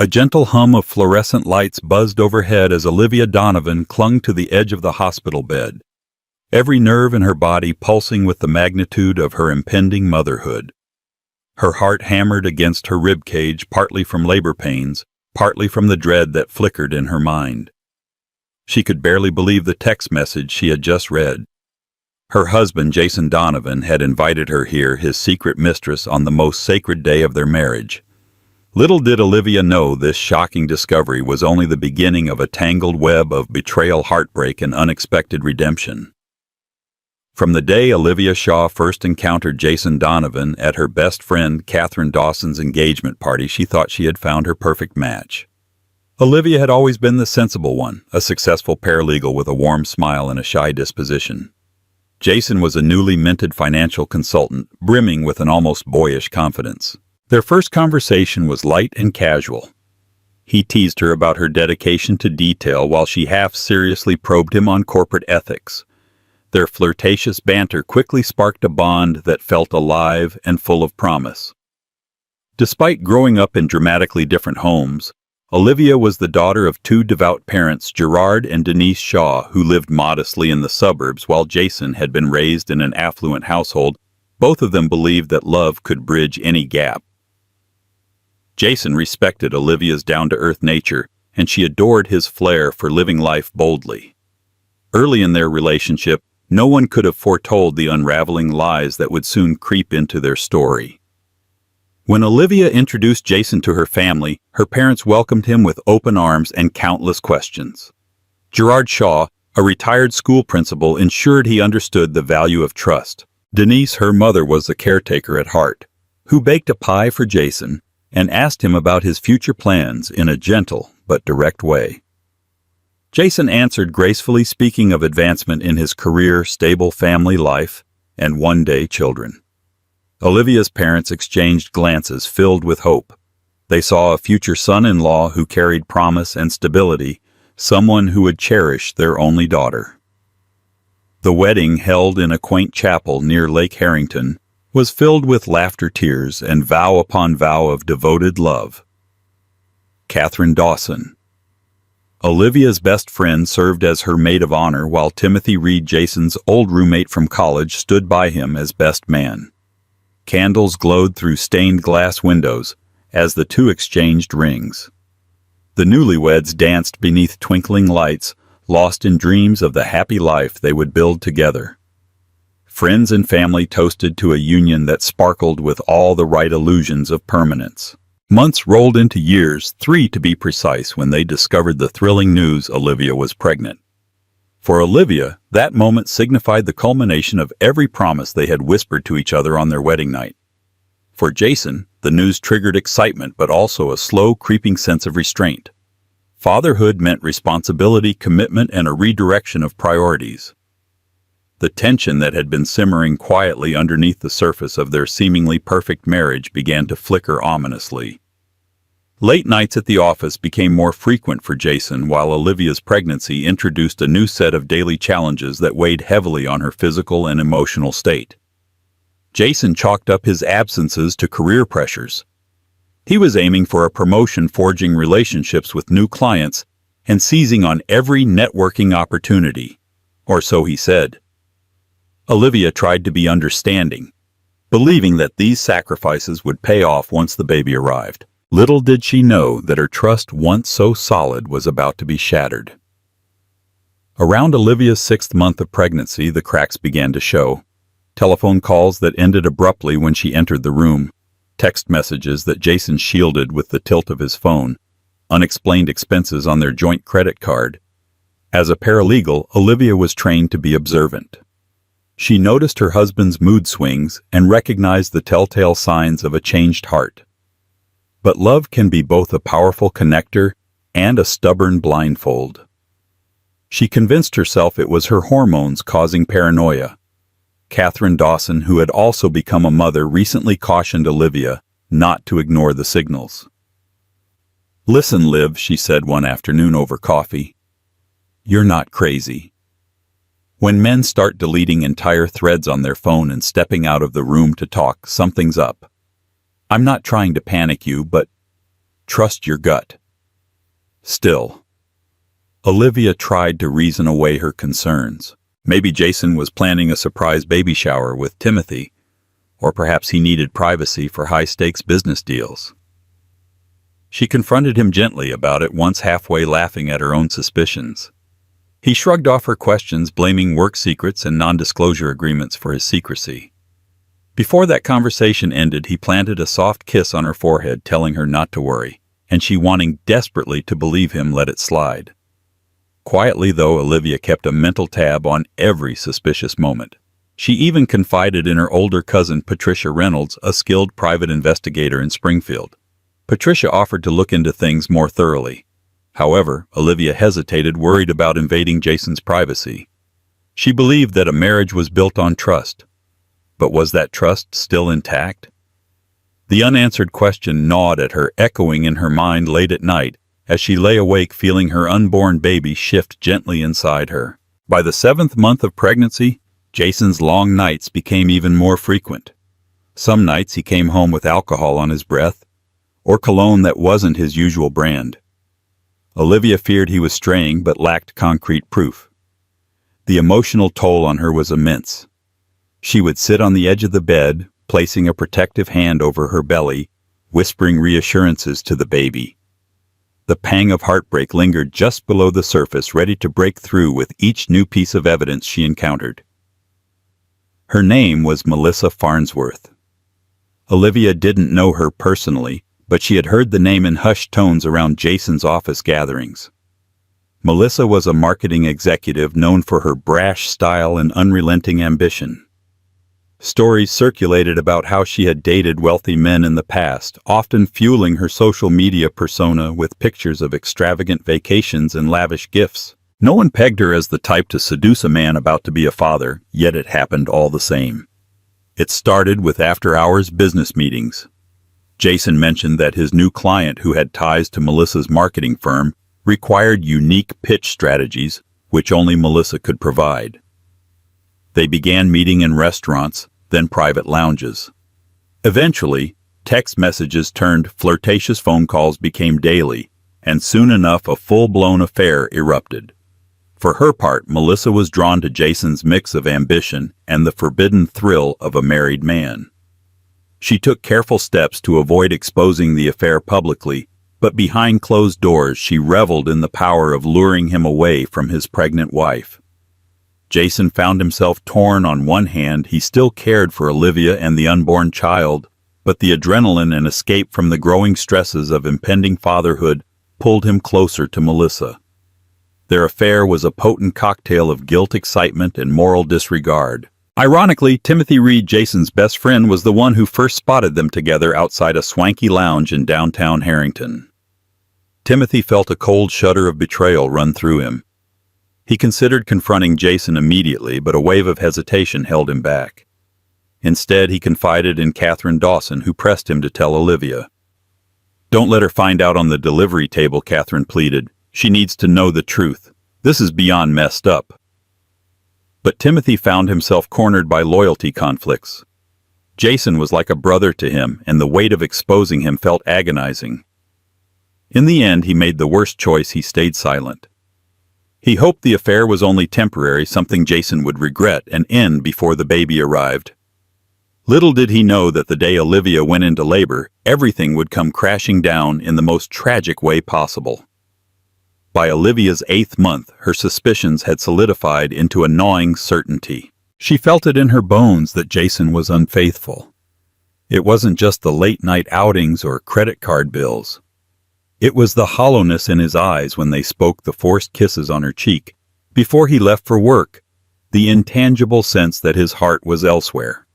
A gentle hum of fluorescent lights buzzed overhead as Olivia Donovan clung to the edge of the hospital bed, every nerve in her body pulsing with the magnitude of her impending motherhood. Her heart hammered against her ribcage, partly from labor pains, partly from the dread that flickered in her mind. She could barely believe the text message she had just read. Her husband, Jason Donovan, had invited her here, his secret mistress, on the most sacred day of their marriage. Little did Olivia know this shocking discovery was only the beginning of a tangled web of betrayal, heartbreak, and unexpected redemption. From the day Olivia Shaw first encountered Jason Donovan at her best friend Catherine Dawson's engagement party, she thought she had found her perfect match. Olivia had always been the sensible one, a successful paralegal with a warm smile and a shy disposition. Jason was a newly minted financial consultant, brimming with an almost boyish confidence. Their first conversation was light and casual. He teased her about her dedication to detail while she half-seriously probed him on corporate ethics. Their flirtatious banter quickly sparked a bond that felt alive and full of promise. Despite growing up in dramatically different homes, Olivia was the daughter of two devout parents, Gerard and Denise Shaw, who lived modestly in the suburbs, while Jason had been raised in an affluent household. Both of them believed that love could bridge any gap. Jason respected Olivia's down-to-earth nature, and she adored his flair for living life boldly. Early in their relationship, no one could have foretold the unraveling lies that would soon creep into their story. When Olivia introduced Jason to her family, her parents welcomed him with open arms and countless questions. Gerard Shaw, a retired school principal, ensured he understood the value of trust. Denise, her mother, was the caretaker at heart, who baked a pie for Jason and asked him about his future plans in a gentle but direct way. Jason answered gracefully, speaking of advancement in his career, stable family life, and one-day children. Olivia's parents exchanged glances filled with hope. They saw a future son-in-law who carried promise and stability, someone who would cherish their only daughter. The wedding, held in a quaint chapel near Lake Harrington, was filled with laughter, tears, and vow upon vow of devoted love. Catherine Dawson, Olivia's best friend, served as her maid of honor, while Timothy Reed, Jason's old roommate from college, stood by him as best man. Candles glowed through stained glass windows as the two exchanged rings. The newlyweds danced beneath twinkling lights, lost in dreams of the happy life they would build together. Friends and family toasted to a union that sparkled with all the right illusions of permanence. Months rolled into years, 3 to be precise, when they discovered the thrilling news Olivia was pregnant. For Olivia, that moment signified the culmination of every promise they had whispered to each other on their wedding night. For Jason, the news triggered excitement, but also a slow, creeping sense of restraint. Fatherhood meant responsibility, commitment, and a redirection of priorities. The tension that had been simmering quietly underneath the surface of their seemingly perfect marriage began to flicker ominously. Late nights at the office became more frequent for Jason, while Olivia's pregnancy introduced a new set of daily challenges that weighed heavily on her physical and emotional state. Jason chalked up his absences to career pressures. He was aiming for a promotion, forging relationships with new clients, and seizing on every networking opportunity, or so he said. Olivia tried to be understanding, believing that these sacrifices would pay off once the baby arrived. Little did she know that her trust, once so solid, was about to be shattered. Around Olivia's 6th month of pregnancy, the cracks began to show. Telephone calls that ended abruptly when she entered the room, text messages that Jason shielded with the tilt of his phone, unexplained expenses on their joint credit card. As a paralegal, Olivia was trained to be observant. She noticed her husband's mood swings and recognized the telltale signs of a changed heart. But love can be both a powerful connector and a stubborn blindfold. She convinced herself it was her hormones causing paranoia. Catherine Dawson, who had also become a mother, recently cautioned Olivia not to ignore the signals. "Listen, Liv," she said one afternoon over coffee. "You're not crazy. When men start deleting entire threads on their phone and stepping out of the room to talk, something's up. I'm not trying to panic you, but Trust your gut. Still, Olivia tried to reason away her concerns. Maybe Jason was planning a surprise baby shower with Timothy, or perhaps he needed privacy for high-stakes business deals. She confronted him gently about it, once halfway laughing at her own suspicions. He shrugged off her questions, blaming work secrets and non-disclosure agreements for his secrecy. Before that conversation ended, he planted a soft kiss on her forehead, telling her not to worry, and she, wanting desperately to believe him, let it slide. Quietly, though, Olivia kept a mental tab on every suspicious moment. She even confided in her older cousin, Patricia Reynolds, a skilled private investigator in Springfield. Patricia offered to look into things more thoroughly. However, Olivia hesitated, worried about invading Jason's privacy. She believed that a marriage was built on trust. But was that trust still intact? The unanswered question gnawed at her, echoing in her mind late at night as she lay awake, feeling her unborn baby shift gently inside her. By the 7th month of pregnancy, Jason's long nights became even more frequent. Some nights he came home with alcohol on his breath, or cologne that wasn't his usual brand. Olivia feared he was straying, but lacked concrete proof. The emotional toll on her was immense. She would sit on the edge of the bed, placing a protective hand over her belly, whispering reassurances to the baby. The pang of heartbreak lingered just below the surface, ready to break through with each new piece of evidence she encountered. Her name was Melissa Farnsworth. Olivia didn't know her personally, but she had heard the name in hushed tones around Jason's office gatherings. Melissa was a marketing executive known for her brash style and unrelenting ambition. Stories circulated about how she had dated wealthy men in the past, often fueling her social media persona with pictures of extravagant vacations and lavish gifts. No one pegged her as the type to seduce a man about to be a father, yet it happened all the same. It started with after-hours business meetings. Jason mentioned that his new client, who had ties to Melissa's marketing firm, required unique pitch strategies, which only Melissa could provide. They began meeting in restaurants, then private lounges. Eventually, text messages turned flirtatious phone calls became daily, and soon enough a full-blown affair erupted. For her part, Melissa was drawn to Jason's mix of ambition and the forbidden thrill of a married man. She took careful steps to avoid exposing the affair publicly, but behind closed doors she reveled in the power of luring him away from his pregnant wife. Jason found himself torn. On one hand, he still cared for Olivia and the unborn child, but the adrenaline and escape from the growing stresses of impending fatherhood pulled him closer to Melissa. Their affair was a potent cocktail of guilt, excitement, and moral disregard. Ironically, Timothy Reed, Jason's best friend, was the one who first spotted them together outside a swanky lounge in downtown Harrington. Timothy felt a cold shudder of betrayal run through him. He considered confronting Jason immediately, but a wave of hesitation held him back. Instead, he confided in Catherine Dawson, who pressed him to tell Olivia. "Don't let her find out on the delivery table," Catherine pleaded. "She needs to know the truth. This is beyond messed up." But Timothy found himself cornered by loyalty conflicts. Jason was like a brother to him, and the weight of exposing him felt agonizing. In the end, he made the worst choice. He stayed silent. He hoped the affair was only temporary, something Jason would regret and end before the baby arrived. Little did he know that the day Olivia went into labor, everything would come crashing down in the most tragic way possible. By Olivia's 8th month, her suspicions had solidified into a gnawing certainty. She felt it in her bones that Jason was unfaithful. It wasn't just the late-night outings or credit card bills. It was the hollowness in his eyes when they spoke, the forced kisses on her cheek before he left for work, the intangible sense that his heart was elsewhere.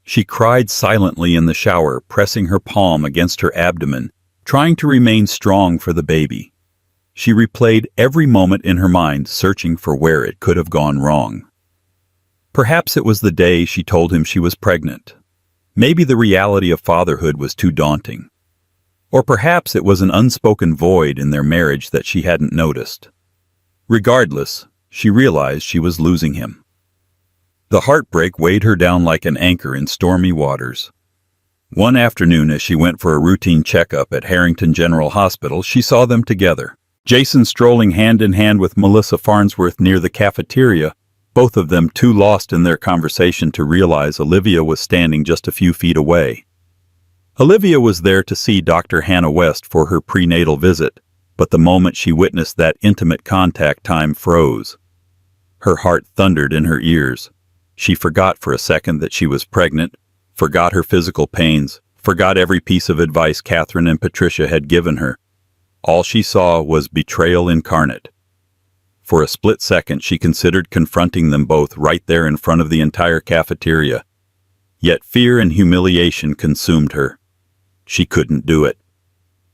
She cried silently in the shower, pressing her palm against her abdomen, trying to remain strong for the baby. She replayed every moment in her mind, searching for where it could have gone wrong. Perhaps it was the day she told him she was pregnant. Maybe the reality of fatherhood was too daunting. Or perhaps it was an unspoken void in their marriage that she hadn't noticed. Regardless, she realized she was losing him. The heartbreak weighed her down like an anchor in stormy waters. One afternoon, as she went for a routine checkup at Harrington General Hospital, she saw them together. Jason strolling hand in hand with Melissa Farnsworth near the cafeteria, both of them too lost in their conversation to realize Olivia was standing just a few feet away. Olivia was there to see Dr. Hannah West for her prenatal visit, but the moment she witnessed that intimate contact, time froze. Her heart thundered in her ears. She forgot for a second that she was pregnant, forgot her physical pains, forgot every piece of advice Catherine and Patricia had given her. All she saw was betrayal incarnate. For a split second, she considered confronting them both right there in front of the entire cafeteria. Yet fear and humiliation consumed her. She couldn't do it.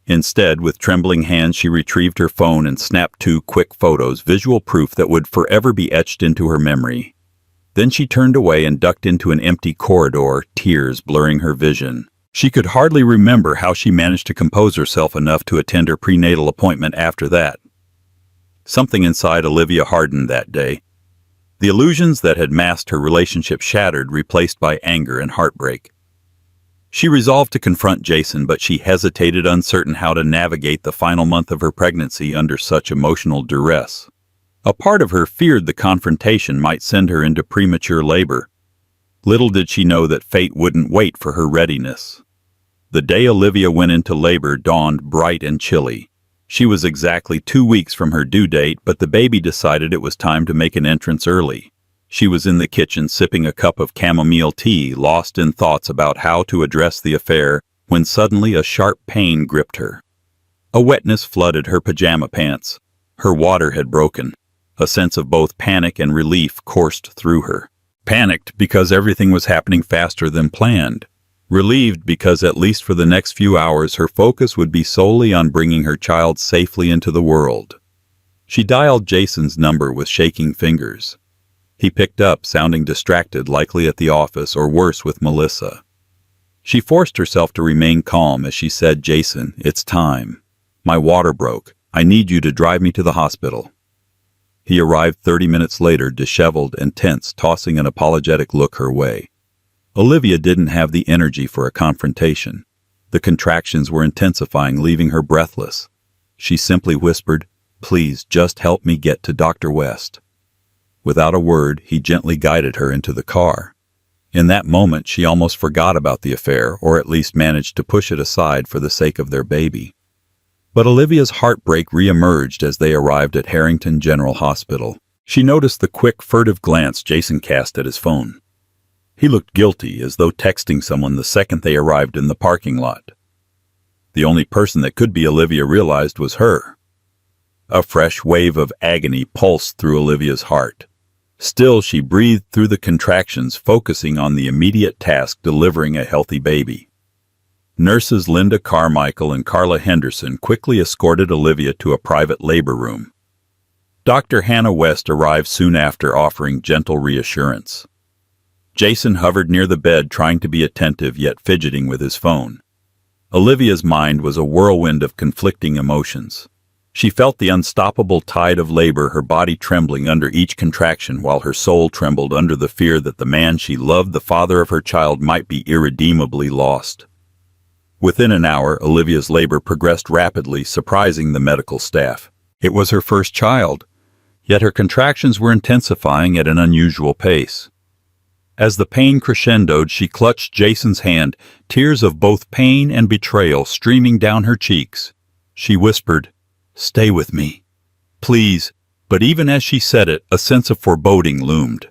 Instead, with trembling hands, she retrieved her phone and snapped 2 quick photos, visual proof that would forever be etched into her memory. Then she turned away and ducked into an empty corridor, tears blurring her vision. She could hardly remember how she managed to compose herself enough to attend her prenatal appointment after that. Something inside Olivia hardened that day. The illusions that had masked her relationship shattered, replaced by anger and heartbreak. She resolved to confront Jason, but she hesitated, uncertain how to navigate the final month of her pregnancy under such emotional duress. A part of her feared the confrontation might send her into premature labor. Little did she know that fate wouldn't wait for her readiness. The day Olivia went into labor dawned bright and chilly. She was exactly 2 weeks from her due date, but the baby decided it was time to make an entrance early. She was in the kitchen sipping a cup of chamomile tea, lost in thoughts about how to address the affair, when suddenly a sharp pain gripped her. A wetness flooded her pajama pants. Her water had broken. A sense of both panic and relief coursed through her. Panicked because everything was happening faster than planned. Relieved because at least for the next few hours her focus would be solely on bringing her child safely into the world. She dialed Jason's number with shaking fingers. He picked up, sounding distracted, likely at the office or worse with Melissa. She forced herself to remain calm as she said, "Jason, it's time. My water broke. I need you to drive me to the hospital." He arrived 30 minutes later, disheveled and tense, tossing an apologetic look her way. Olivia didn't have the energy for a confrontation. The contractions were intensifying, leaving her breathless. She simply whispered, "Please, just help me get to Dr. West." Without a word, he gently guided her into the car. In that moment, she almost forgot about the affair, or at least managed to push it aside for the sake of their baby. But Olivia's heartbreak re-emerged as they arrived at Harrington General Hospital. She noticed the quick, furtive glance Jason cast at his phone. He looked guilty, as though texting someone the second they arrived in the parking lot. The only person that could be, Olivia realized, was her. A fresh wave of agony pulsed through Olivia's heart. Still, she breathed through the contractions, focusing on the immediate task, delivering a healthy baby. Nurses Linda Carmichael and Carla Henderson quickly escorted Olivia to a private labor room. Dr. Hannah West arrived soon after, offering gentle reassurance. Jason hovered near the bed, trying to be attentive yet fidgeting with his phone. Olivia's mind was a whirlwind of conflicting emotions. She felt the unstoppable tide of labor, her body trembling under each contraction, while her soul trembled under the fear that the man she loved, the father of her child, might be irredeemably lost. Within an hour, Olivia's labor progressed rapidly, surprising the medical staff. It was her first child, yet her contractions were intensifying at an unusual pace. As the pain crescendoed, she clutched Jason's hand, tears of both pain and betrayal streaming down her cheeks. She whispered, "Stay with me, please," but even as she said it, a sense of foreboding loomed.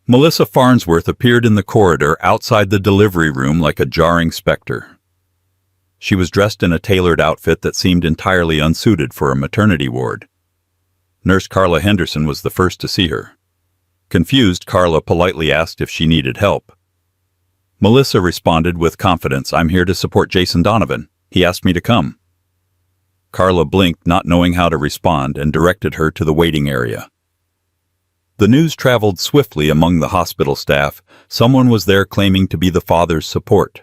Melissa Farnsworth appeared in the corridor outside the delivery room like a jarring specter. She was dressed in a tailored outfit that seemed entirely unsuited for a maternity ward. Nurse Carla Henderson was the first to see her. Confused, Carla politely asked if she needed help. Melissa responded with confidence, "I'm here to support Jason Donovan. He asked me to come." Carla blinked, not knowing how to respond, and directed her to the waiting area. The news traveled swiftly among the hospital staff. Someone was there claiming to be the father's support.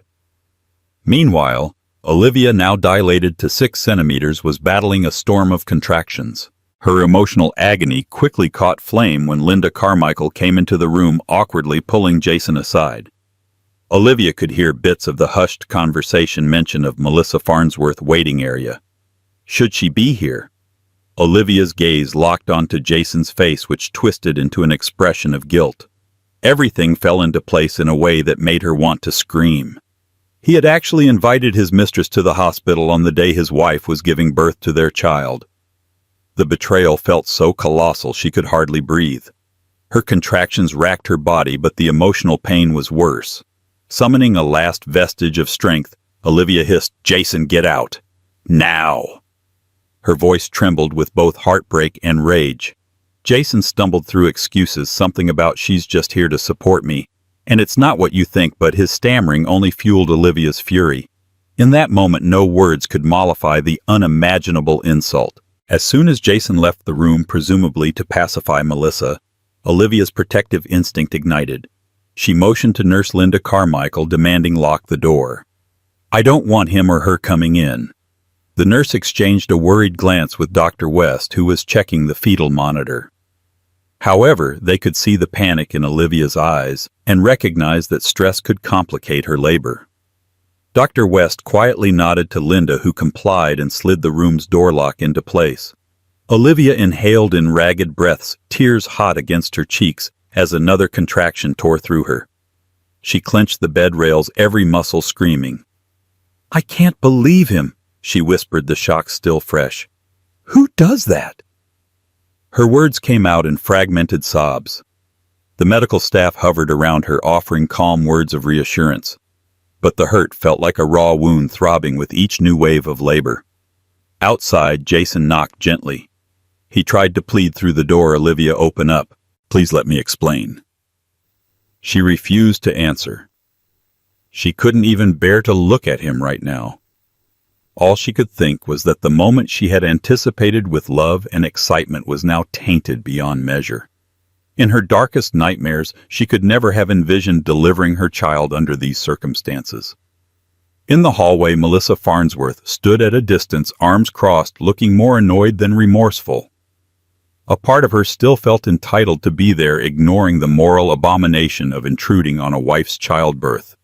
Meanwhile, Olivia, now dilated to 6 centimeters, was battling a storm of contractions. Her emotional agony quickly caught flame when Linda Carmichael came into the room, awkwardly pulling Jason aside. Olivia could hear bits of the hushed conversation mention of Melissa Farnsworth's waiting area. Should she be here? Olivia's gaze locked onto Jason's face, which twisted into an expression of guilt. Everything fell into place in a way that made her want to scream. He had actually invited his mistress to the hospital on the day his wife was giving birth to their child. The betrayal felt so colossal she could hardly breathe. Her contractions racked her body, but the emotional pain was worse. Summoning a last vestige of strength, Olivia hissed, "Jason, get out! Now!" Her voice trembled with both heartbreak and rage. Jason stumbled through excuses, something about "she's just here to support me, and it's not what you think," but his stammering only fueled Olivia's fury. In that moment, no words could mollify the unimaginable insult. As soon as Jason left the room, presumably to pacify Melissa, Olivia's protective instinct ignited. She motioned to Nurse Linda Carmichael, demanding lock the door. "I don't want him or her coming in." The nurse exchanged a worried glance with Dr. West, who was checking the fetal monitor. However, they could see the panic in Olivia's eyes and recognized that stress could complicate her labor. Dr. West quietly nodded to Linda, who complied and slid the room's door lock into place. Olivia inhaled in ragged breaths, tears hot against her cheeks as another contraction tore through her. She clenched the bed rails, every muscle screaming. "I can't believe him," she whispered, the shock still fresh. "Who does that?" Her words came out in fragmented sobs. The medical staff hovered around her, offering calm words of reassurance. But the hurt felt like a raw wound throbbing with each new wave of labor. Outside, Jason knocked gently. He tried to plead through the door. "Olivia, open up. Please let me explain." She refused to answer. She couldn't even bear to look at him right now. All she could think was that the moment she had anticipated with love and excitement was now tainted beyond measure. In her darkest nightmares, she could never have envisioned delivering her child under these circumstances. In the hallway, Melissa Farnsworth stood at a distance, arms crossed, looking more annoyed than remorseful. A part of her still felt entitled to be there, ignoring the moral abomination of intruding on a wife's childbirth.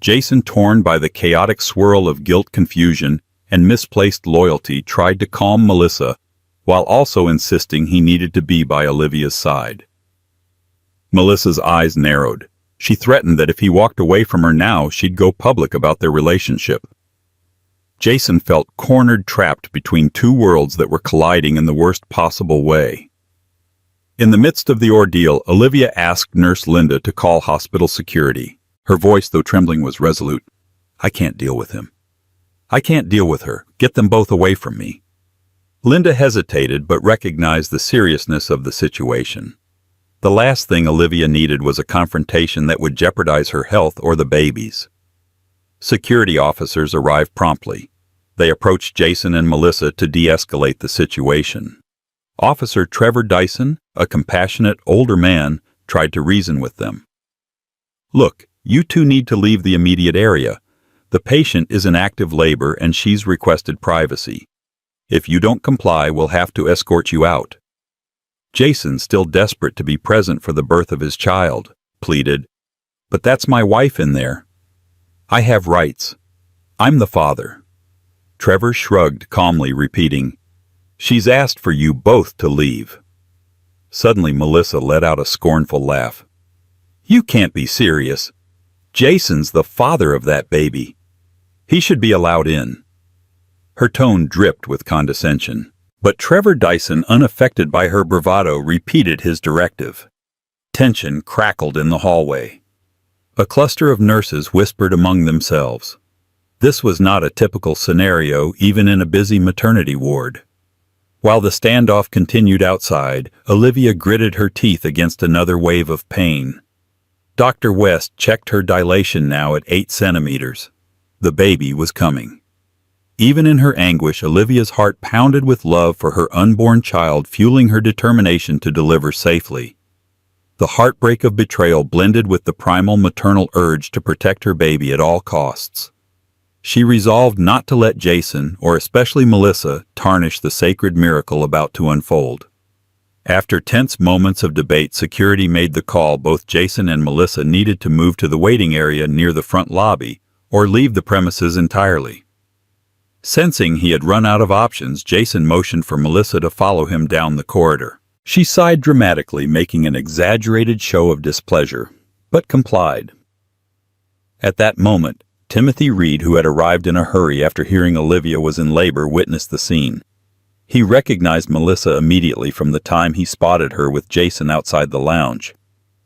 Jason, torn by the chaotic swirl of guilt, confusion, and misplaced loyalty, tried to calm Melissa, while also insisting he needed to be by Olivia's side. Melissa's eyes narrowed. She threatened that if he walked away from her now, she'd go public about their relationship. Jason felt cornered, trapped between two worlds that were colliding in the worst possible way. In the midst of the ordeal, Olivia asked Nurse Linda to call hospital security. Her voice, though trembling, was resolute. "I can't deal with him. I can't deal with her. Get them both away from me." Linda hesitated, but recognized the seriousness of the situation. The last thing Olivia needed was a confrontation that would jeopardize her health or the baby's. Security officers arrived promptly. They approached Jason and Melissa to de-escalate the situation. Officer Trevor Dyson, a compassionate older man, tried to reason with them. "Look, you two need to leave the immediate area. The patient is in active labor and she's requested privacy. If you don't comply, we'll have to escort you out." Jason, still desperate to be present for the birth of his child, pleaded, "But that's my wife in there. I have rights. I'm the father." Trevor shrugged calmly, repeating, "She's asked for you both to leave." Suddenly, Melissa let out a scornful laugh. "You can't be serious. Jason's the father of that baby. He should be allowed in." Her tone dripped with condescension, but Trevor Dyson, unaffected by her bravado, repeated his directive. Tension crackled in the hallway. A cluster of nurses whispered among themselves. This was not a typical scenario, even in a busy maternity ward. While the standoff continued outside, Olivia gritted her teeth against another wave of pain. Dr. West checked her dilation, now at 8 centimeters. The baby was coming. Even in her anguish, Olivia's heart pounded with love for her unborn child, fueling her determination to deliver safely. The heartbreak of betrayal blended with the primal maternal urge to protect her baby at all costs. She resolved not to let Jason, or especially Melissa, tarnish the sacred miracle about to unfold. After tense moments of debate, security made the call. Both Jason and Melissa needed to move to the waiting area near the front lobby or leave the premises entirely. Sensing he had run out of options, Jason motioned for Melissa to follow him down the corridor. She sighed dramatically, making an exaggerated show of displeasure, but complied. At that moment, Timothy Reed, who had arrived in a hurry after hearing Olivia was in labor, witnessed the scene. He recognized Melissa immediately from the time he spotted her with Jason outside the lounge.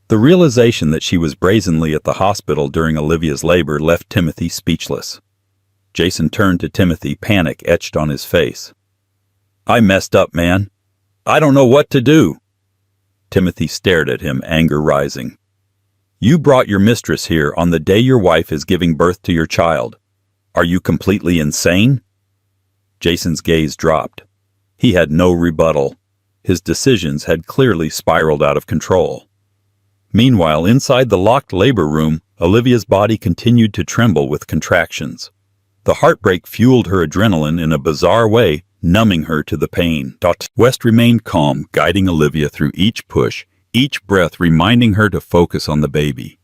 The realization that she was brazenly at the hospital during Olivia's labor left Timothy speechless. Jason turned to Timothy, panic etched on his face. "I messed up, man. I don't know what to do." Timothy stared at him, anger rising. "You brought your mistress here on the day your wife is giving birth to your child. Are you completely insane?" Jason's gaze dropped. He had no rebuttal. His decisions had clearly spiraled out of control. Meanwhile, inside the locked labor room, Olivia's body continued to tremble with contractions. The heartbreak fueled her adrenaline in a bizarre way, numbing her to the pain. West remained calm, guiding Olivia through each push, each breath reminding her to focus on the baby.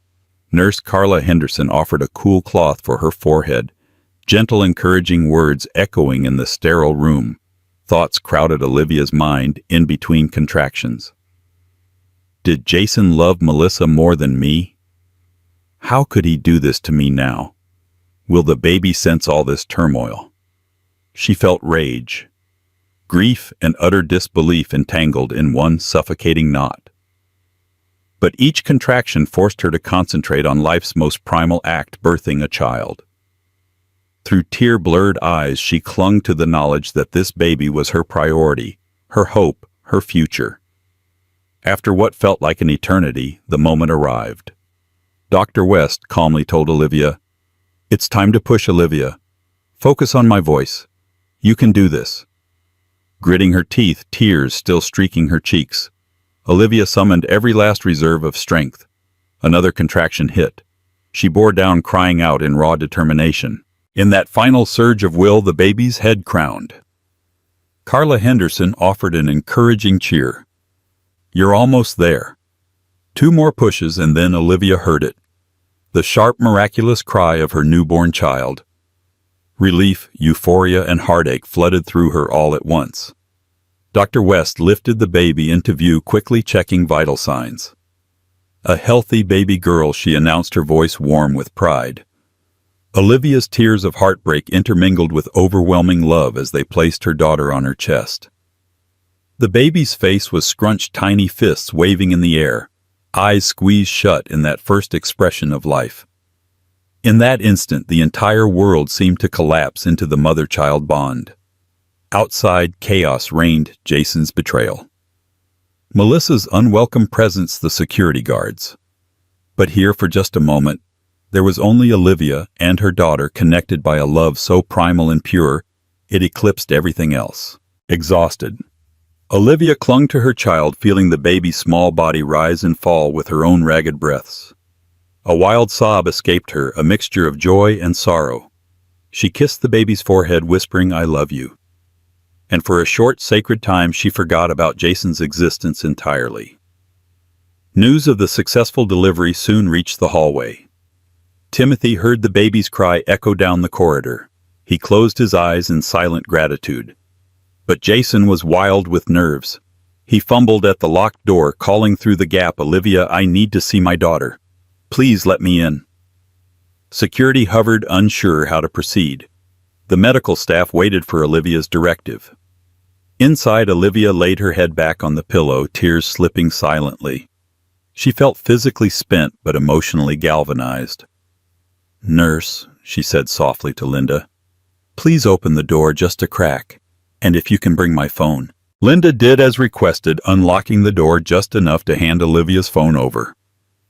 Nurse Carla Henderson offered a cool cloth for her forehead, gentle encouraging words echoing in the sterile room. Thoughts crowded Olivia's mind in between contractions. Did Jason love Melissa more than me? How could he do this to me now? Will the baby sense all this turmoil? She felt rage, grief, and utter disbelief entangled in one suffocating knot. But each contraction forced her to concentrate on life's most primal act, birthing a child. Through tear-blurred eyes, she clung to the knowledge that this baby was her priority, her hope, her future. After what felt like an eternity, the moment arrived. Dr. West calmly told Olivia, "It's time to push, Olivia. Focus on my voice. You can do this." Gritting her teeth, tears still streaking her cheeks, Olivia summoned every last reserve of strength. Another contraction hit. She bore down, crying out in raw determination. In that final surge of will, the baby's head crowned. Carla Henderson offered an encouraging cheer. "You're almost there." 2 more pushes, and then Olivia heard it. The sharp, miraculous cry of her newborn child. Relief, euphoria, and heartache flooded through her all at once. Dr. West lifted the baby into view, quickly checking vital signs. "A healthy baby girl," she announced, her voice warm with pride. Olivia's tears of heartbreak intermingled with overwhelming love as they placed her daughter on her chest. The baby's face was scrunched, tiny fists waving in the air, eyes squeezed shut in that first expression of life. In that instant, the entire world seemed to collapse into the mother-child bond. Outside, chaos reigned. Jason's betrayal. Melissa's unwelcome presence, the security guards. But here, for just a moment, there was only Olivia and her daughter, connected by a love so primal and pure, it eclipsed everything else. Exhausted, Olivia clung to her child, feeling the baby's small body rise and fall with her own ragged breaths. A wild sob escaped her, a mixture of joy and sorrow. She kissed the baby's forehead, whispering, "I love you." And for a short, sacred time, she forgot about Jason's existence entirely. News of the successful delivery soon reached the hallway. Timothy heard the baby's cry echo down the corridor. He closed his eyes in silent gratitude. But Jason was wild with nerves. He fumbled at the locked door, calling through the gap, "Olivia, I need to see my daughter. Please let me in." Security hovered, unsure how to proceed. The medical staff waited for Olivia's directive. Inside, Olivia laid her head back on the pillow, tears slipping silently. She felt physically spent but emotionally galvanized. "Nurse," she said softly to Linda, "please open the door just a crack, and if you can bring my phone." Linda did as requested, unlocking the door just enough to hand Olivia's phone over.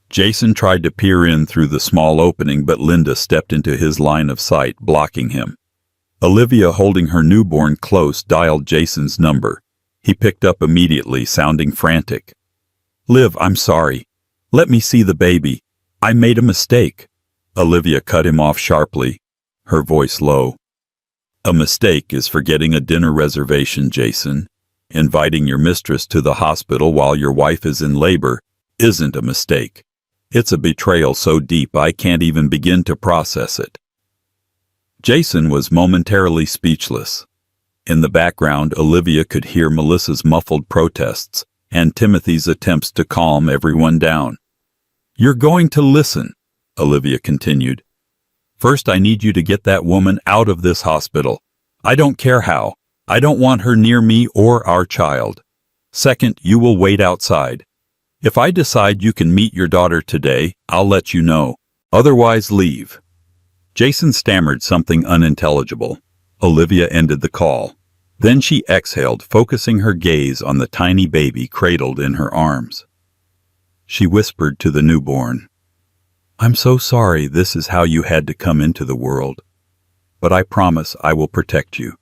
Jason tried to peer in through the small opening, but Linda stepped into his line of sight, blocking him. Olivia, holding her newborn close, dialed Jason's number. He picked up immediately, sounding frantic. "Liv, I'm sorry. Let me see the baby. I made a mistake." Olivia cut him off sharply, her voice low. "A mistake is forgetting a dinner reservation, Jason. Inviting your mistress to the hospital while your wife is in labor isn't a mistake. It's a betrayal so deep I can't even begin to process it." Jason was momentarily speechless. In the background, Olivia could hear Melissa's muffled protests and Timothy's attempts to calm everyone down. "You're going to listen," Olivia continued. "First, I need you to get that woman out of this hospital. I don't care how. I don't want her near me or our child. Second, you will wait outside. If I decide you can meet your daughter today, I'll let you know. Otherwise, leave." Jason stammered something unintelligible. Olivia ended the call. Then she exhaled, focusing her gaze on the tiny baby cradled in her arms. She whispered to the newborn, "I'm so sorry this is how you had to come into the world, but I promise I will protect you."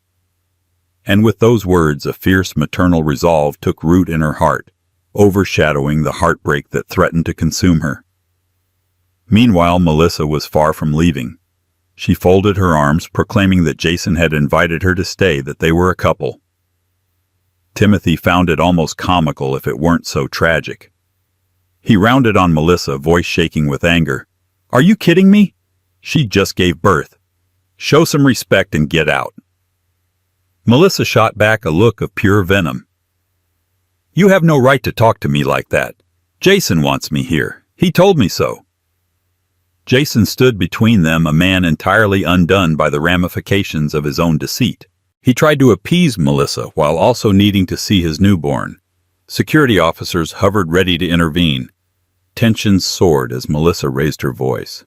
And with those words, a fierce maternal resolve took root in her heart, overshadowing the heartbreak that threatened to consume her. Meanwhile, Melissa was far from leaving. She folded her arms, proclaiming that Jason had invited her to stay, that they were a couple. Timothy found it almost comical if it weren't so tragic. He rounded on Melissa, voice shaking with anger. "Are you kidding me? She just gave birth. Show some respect and get out." Melissa shot back a look of pure venom. "You have no right to talk to me like that. Jason wants me here. He told me so." Jason stood between them, a man entirely undone by the ramifications of his own deceit. He tried to appease Melissa while also needing to see his newborn. Security officers hovered ready to intervene. Tensions soared as Melissa raised her voice.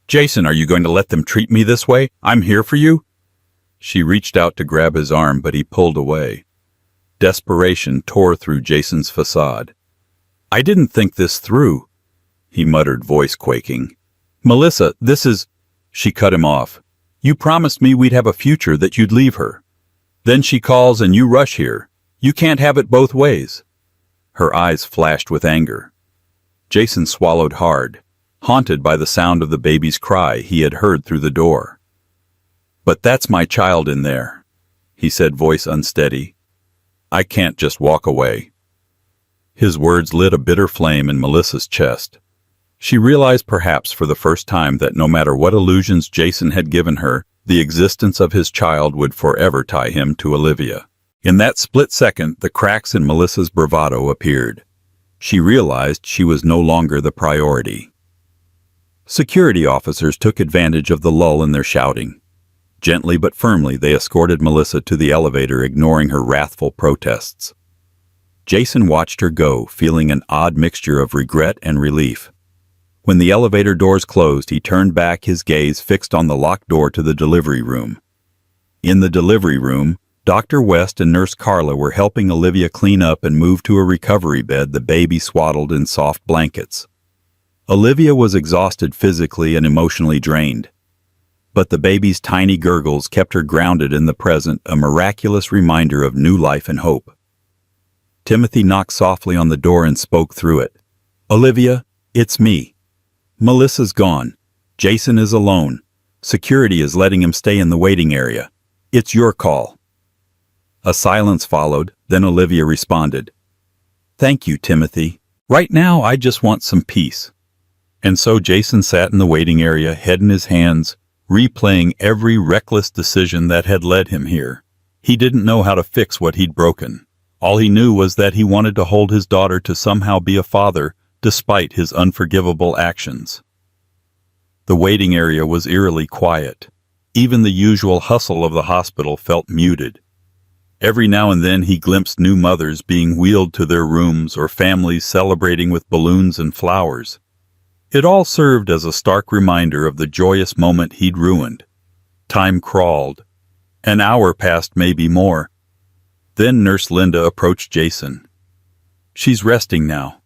"Jason, are you going to let them treat me this way? I'm here for you." She reached out to grab his arm, but he pulled away. Desperation tore through Jason's facade. "I didn't think this through," he muttered, voice quaking. "Melissa, this is—" She cut him off. "You promised me we'd have a future, that you'd leave her. Then she calls and you rush here. You can't have it both ways." Her eyes flashed with anger. Jason swallowed hard, haunted by the sound of the baby's cry he had heard through the door. "But that's my child in there," he said, voice unsteady. "I can't just walk away." His words lit a bitter flame in Melissa's chest. She realized perhaps for the first time that no matter what illusions Jason had given her, the existence of his child would forever tie him to Olivia. In that split second, the cracks in Melissa's bravado appeared. She realized she was no longer the priority. Security officers took advantage of the lull in their shouting. Gently but firmly, they escorted Melissa to the elevator, ignoring her wrathful protests. Jason watched her go, feeling an odd mixture of regret and relief. When the elevator doors closed, he turned back, his gaze fixed on the locked door to the delivery room. In the delivery room, Dr. West and Nurse Carla were helping Olivia clean up and move to a recovery bed, the baby swaddled in soft blankets. Olivia was exhausted physically and emotionally drained. But the baby's tiny gurgles kept her grounded in the present, a miraculous reminder of new life and hope. Timothy knocked softly on the door and spoke through it. "Olivia, it's me. Melissa's gone. Jason is alone. Security is letting him stay in the waiting area. It's your call." A silence followed, then Olivia responded. "Thank you, Timothy. Right now, I just want some peace." And so Jason sat in the waiting area, head in his hands, replaying every reckless decision that had led him here. He didn't know how to fix what he'd broken. All he knew was that he wanted to hold his daughter, to somehow be a father, despite his unforgivable actions. The waiting area was eerily quiet. Even the usual hustle of the hospital felt muted. Every now and then he glimpsed new mothers being wheeled to their rooms, or families celebrating with balloons and flowers. It all served as a stark reminder of the joyous moment he'd ruined. Time crawled. An hour passed, maybe more. Then Nurse Linda approached Jason. "She's resting now.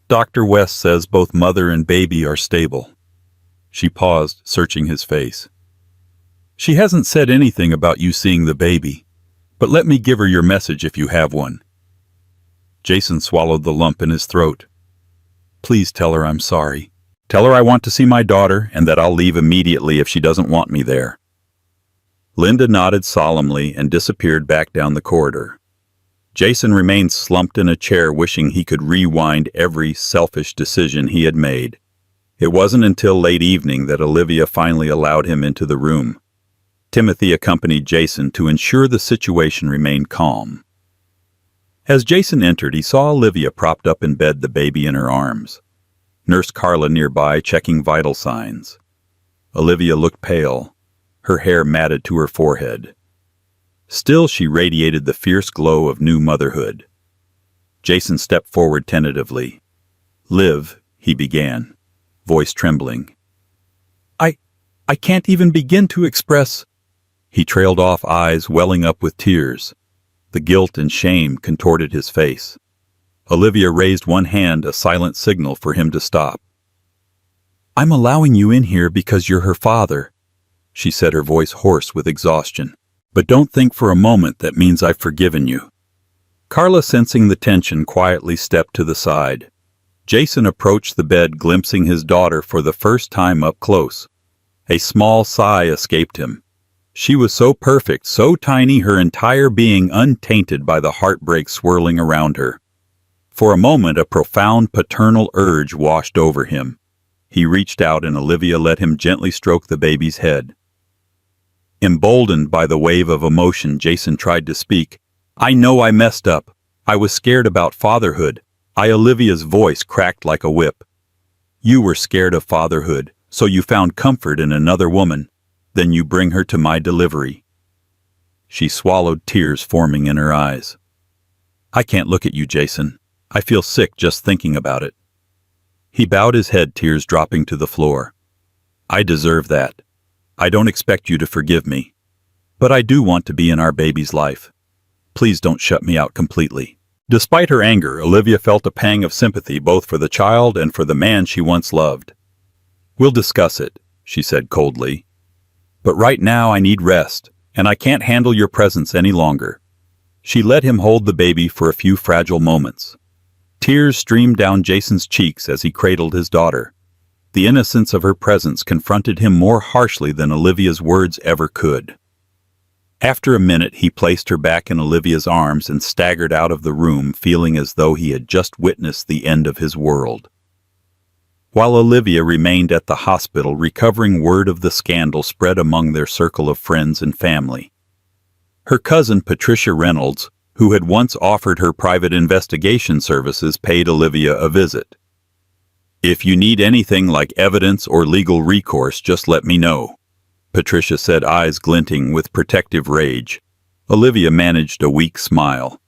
Dr. West says both mother and baby are stable." She paused, searching his face. "She hasn't said anything about you seeing the baby, but let me give her your message if you have one." Jason swallowed the lump in his throat. "Please tell her I'm sorry. Tell her I want to see my daughter and that I'll leave immediately if she doesn't want me there." Linda nodded solemnly and disappeared back down the corridor. Jason remained slumped in a chair, wishing he could rewind every selfish decision he had made. It wasn't until late evening that Olivia finally allowed him into the room. Timothy accompanied Jason to ensure the situation remained calm. As Jason entered, he saw Olivia propped up in bed, the baby in her arms. Nurse Carla nearby, checking vital signs. Olivia looked pale, her hair matted to her forehead. Still, she radiated the fierce glow of new motherhood. Jason stepped forward tentatively. "Liv," he began, voice trembling. I can't even begin to express—" He trailed off, eyes welling up with tears. The guilt and shame contorted his face. Olivia raised one hand, a silent signal for him to stop. "I'm allowing you in here because you're her father," she said, her voice hoarse with exhaustion. "But don't think for a moment that means I've forgiven you." Carla, sensing the tension, quietly stepped to the side. Jason approached the bed, glimpsing his daughter for the first time up close. A small sigh escaped him. She was so perfect, so tiny, her entire being untainted by the heartbreak swirling around her. For a moment, a profound paternal urge washed over him. He reached out and Olivia let him gently stroke the baby's head. Emboldened by the wave of emotion, Jason tried to speak. "I know I messed up. I was scared about fatherhood." Olivia's voice cracked like a whip. "You were scared of fatherhood, so you found comfort in another woman. Then you bring her to my delivery." She swallowed, tears forming in her eyes. "I can't look at you, Jason. I feel sick just thinking about it." He bowed his head, tears dropping to the floor. "I deserve that. I don't expect you to forgive me. But I do want to be in our baby's life. Please don't shut me out completely." Despite her anger, Olivia felt a pang of sympathy both for the child and for the man she once loved. "We'll discuss it," she said coldly. "But right now I need rest, and I can't handle your presence any longer." She let him hold the baby for a few fragile moments. Tears streamed down Jason's cheeks as he cradled his daughter. The innocence of her presence confronted him more harshly than Olivia's words ever could. After a minute, he placed her back in Olivia's arms and staggered out of the room, feeling as though he had just witnessed the end of his world. While Olivia remained at the hospital, recovering, word of the scandal spread among their circle of friends and family. Her cousin Patricia Reynolds, who had once offered her private investigation services, paid Olivia a visit. "If you need anything like evidence or legal recourse, just let me know," Patricia said, eyes glinting with protective rage. Olivia managed a weak smile.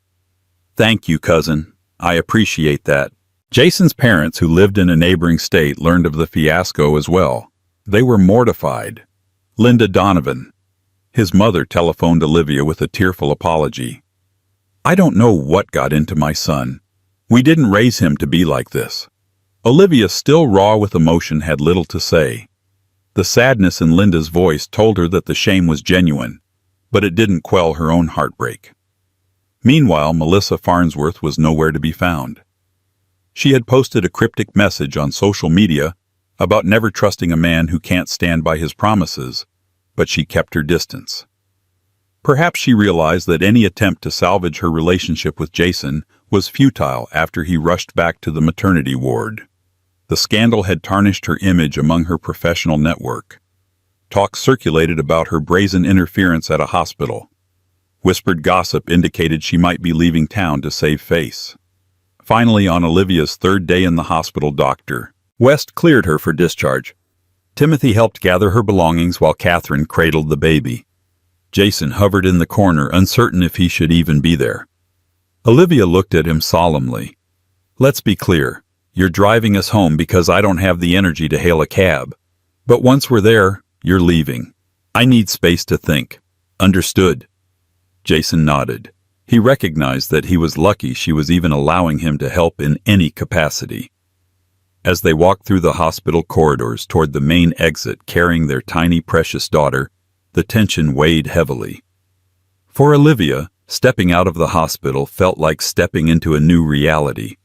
"Thank you, cousin. I appreciate that." Jason's parents, who lived in a neighboring state, learned of the fiasco as well. They were mortified. Linda Donovan, his mother, telephoned Olivia with a tearful apology. "I don't know what got into my son. We didn't raise him to be like this." Olivia, still raw with emotion, had little to say. The sadness in Linda's voice told her that the shame was genuine, but it didn't quell her own heartbreak. Meanwhile, Melissa Farnsworth was nowhere to be found. She had posted a cryptic message on social media about never trusting a man who can't stand by his promises, but she kept her distance. Perhaps she realized that any attempt to salvage her relationship with Jason was futile after he rushed back to the maternity ward. The scandal had tarnished her image among her professional network. Talk circulated about her brazen interference at a hospital. Whispered gossip indicated she might be leaving town to save face. Finally, on Olivia's third day in the hospital, Dr. West cleared her for discharge. Timothy helped gather her belongings while Catherine cradled the baby. Jason hovered in the corner, uncertain if he should even be there. Olivia looked at him solemnly. "Let's be clear. You're driving us home because I don't have the energy to hail a cab. But once we're there, you're leaving. I need space to think. Understood?" Jason nodded. He recognized that he was lucky she was even allowing him to help in any capacity. As they walked through the hospital corridors toward the main exit carrying their tiny precious daughter, the tension weighed heavily. For Olivia, stepping out of the hospital felt like stepping into a new reality.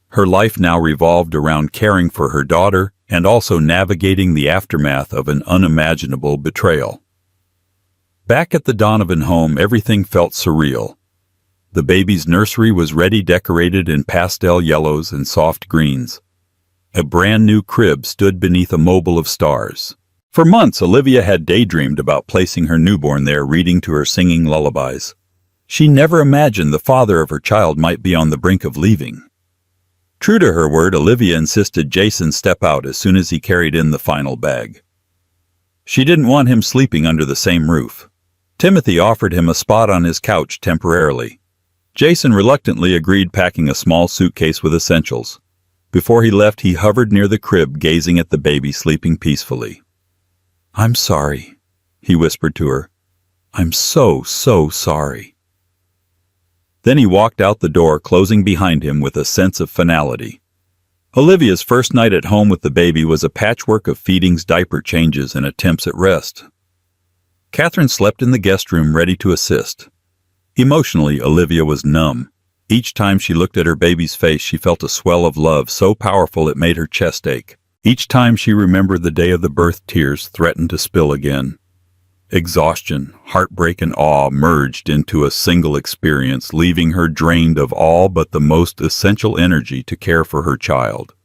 Her life now revolved around caring for her daughter and also navigating the aftermath of an unimaginable betrayal. Back at the Donovan home, everything felt surreal. The baby's nursery was ready, decorated in pastel yellows and soft greens. A brand new crib stood beneath a mobile of stars. For months, Olivia had daydreamed about placing her newborn there, reading to her, singing lullabies. She never imagined the father of her child might be on the brink of leaving. True to her word, Olivia insisted Jason step out as soon as he carried in the final bag. She didn't want him sleeping under the same roof. Timothy offered him a spot on his couch temporarily. Jason reluctantly agreed, packing a small suitcase with essentials. Before he left, he hovered near the crib, gazing at the baby sleeping peacefully. "I'm sorry," he whispered to her. "I'm so sorry." Then he walked out the door, closing behind him with a sense of finality. Olivia's first night at home with the baby was a patchwork of feedings, diaper changes, and attempts at rest. Catherine slept in the guest room, ready to assist. Emotionally, Olivia was numb. Each time she looked at her baby's face, she felt a swell of love so powerful it made her chest ache. Each time she remembered the day of the birth, tears threatened to spill again. Exhaustion, heartbreak, and awe merged into a single experience, leaving her drained of all but the most essential energy to care for her child.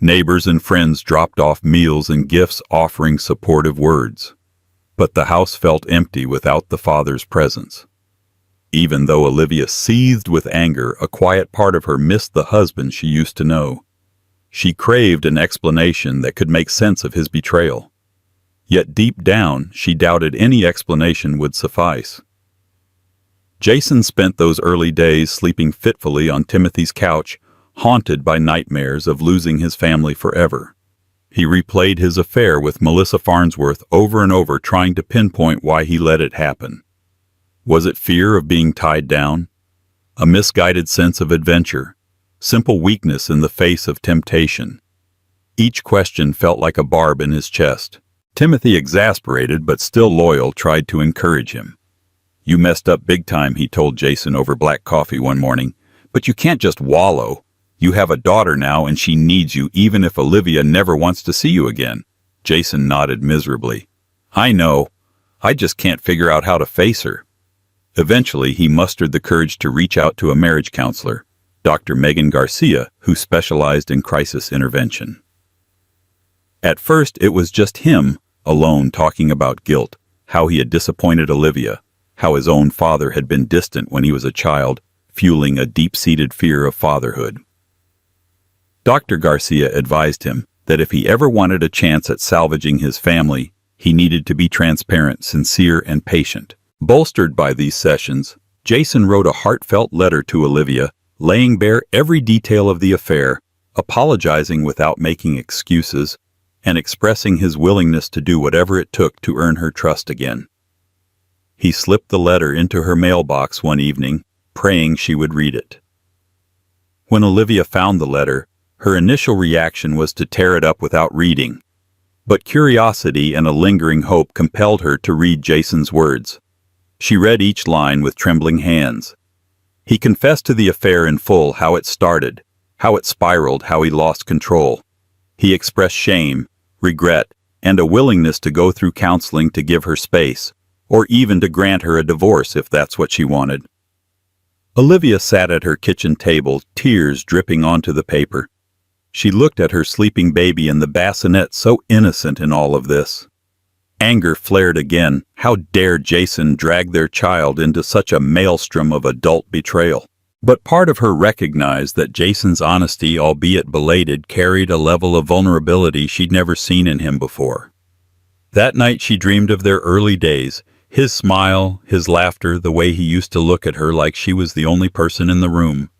Neighbors and friends dropped off meals and gifts, offering supportive words. But the house felt empty without the father's presence. Even though Olivia seethed with anger, a quiet part of her missed the husband she used to know. She craved an explanation that could make sense of his betrayal. Yet deep down, she doubted any explanation would suffice. Jason spent those early days sleeping fitfully on Timothy's couch, haunted by nightmares of losing his family forever. He replayed his affair with Melissa Farnsworth over and over, trying to pinpoint why he let it happen. Was it fear of being tied down? A misguided sense of adventure? Simple weakness in the face of temptation? Each question felt like a barb in his chest. Timothy, exasperated but still loyal, tried to encourage him. "You messed up big time," he told Jason over black coffee one morning. "But you can't just wallow. You have a daughter now, and she needs you, even if Olivia never wants to see you again." Jason nodded miserably. "I know. I just can't figure out how to face her." Eventually, he mustered the courage to reach out to a marriage counselor, Dr. Megan Garcia, who specialized in crisis intervention. At first, it was just him, alone, talking about guilt, how he had disappointed Olivia, how his own father had been distant when he was a child, fueling a deep-seated fear of fatherhood. Dr. Garcia advised him that if he ever wanted a chance at salvaging his family, he needed to be transparent, sincere, and patient. Bolstered by these sessions, Jason wrote a heartfelt letter to Olivia, laying bare every detail of the affair, apologizing without making excuses, and expressing his willingness to do whatever it took to earn her trust again. He slipped the letter into her mailbox one evening, praying she would read it. When Olivia found the letter, her initial reaction was to tear it up without reading. But curiosity and a lingering hope compelled her to read Jason's words. She read each line with trembling hands. He confessed to the affair in full, how it started, how it spiraled, how he lost control. He expressed shame, regret, and a willingness to go through counseling to give her space, or even to grant her a divorce if that's what she wanted. Olivia sat at her kitchen table, tears dripping onto the paper. She looked at her sleeping baby and the bassinet, so innocent in all of this. Anger flared again. How dare Jason drag their child into such a maelstrom of adult betrayal? But part of her recognized that Jason's honesty, albeit belated, carried a level of vulnerability she'd never seen in him before. That night she dreamed of their early days, his smile, his laughter, the way he used to look at her like she was the only person in the room.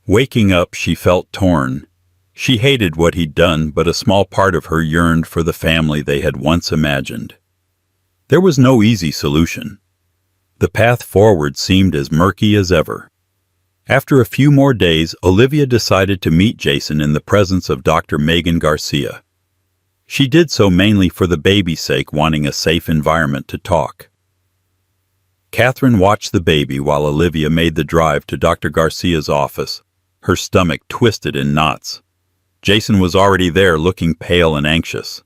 Waking up, she felt torn. She hated what he'd done, but a small part of her yearned for the family they had once imagined. There was no easy solution. The path forward seemed as murky as ever. After a few more days, Olivia decided to meet Jason in the presence of Dr. Megan Garcia. She did so mainly for the baby's sake, wanting a safe environment to talk. Catherine watched the baby while Olivia made the drive to Dr. Garcia's office, her stomach twisted in knots. Jason was already there, looking pale and anxious.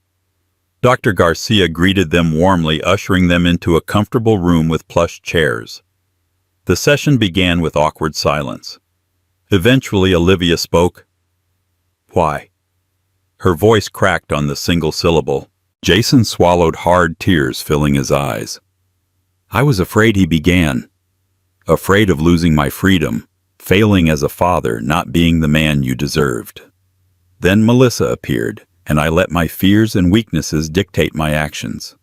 Dr. Garcia greeted them warmly, ushering them into a comfortable room with plush chairs. The session began with awkward silence. Eventually, Olivia spoke. "Why?" Her voice cracked on the single syllable. Jason swallowed hard, tears filling his eyes. "I was afraid," he began. "Afraid of losing my freedom, failing as a father, not being the man you deserved." Then Melissa appeared, and I let my fears and weaknesses dictate my actions.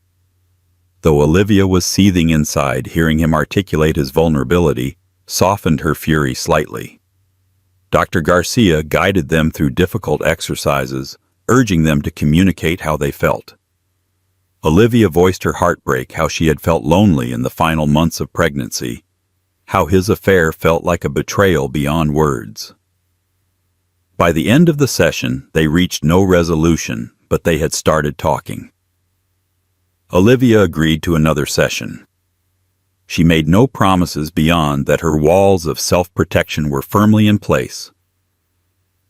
Though Olivia was seething inside, hearing him articulate his vulnerability softened her fury slightly. Dr. Garcia guided them through difficult exercises, urging them to communicate how they felt. Olivia voiced her heartbreak, how she had felt lonely in the final months of pregnancy, how his affair felt like a betrayal beyond words. By the end of the session, they reached no resolution, but they had started talking. Olivia agreed to another session. She made no promises beyond that her walls of self-protection were firmly in place.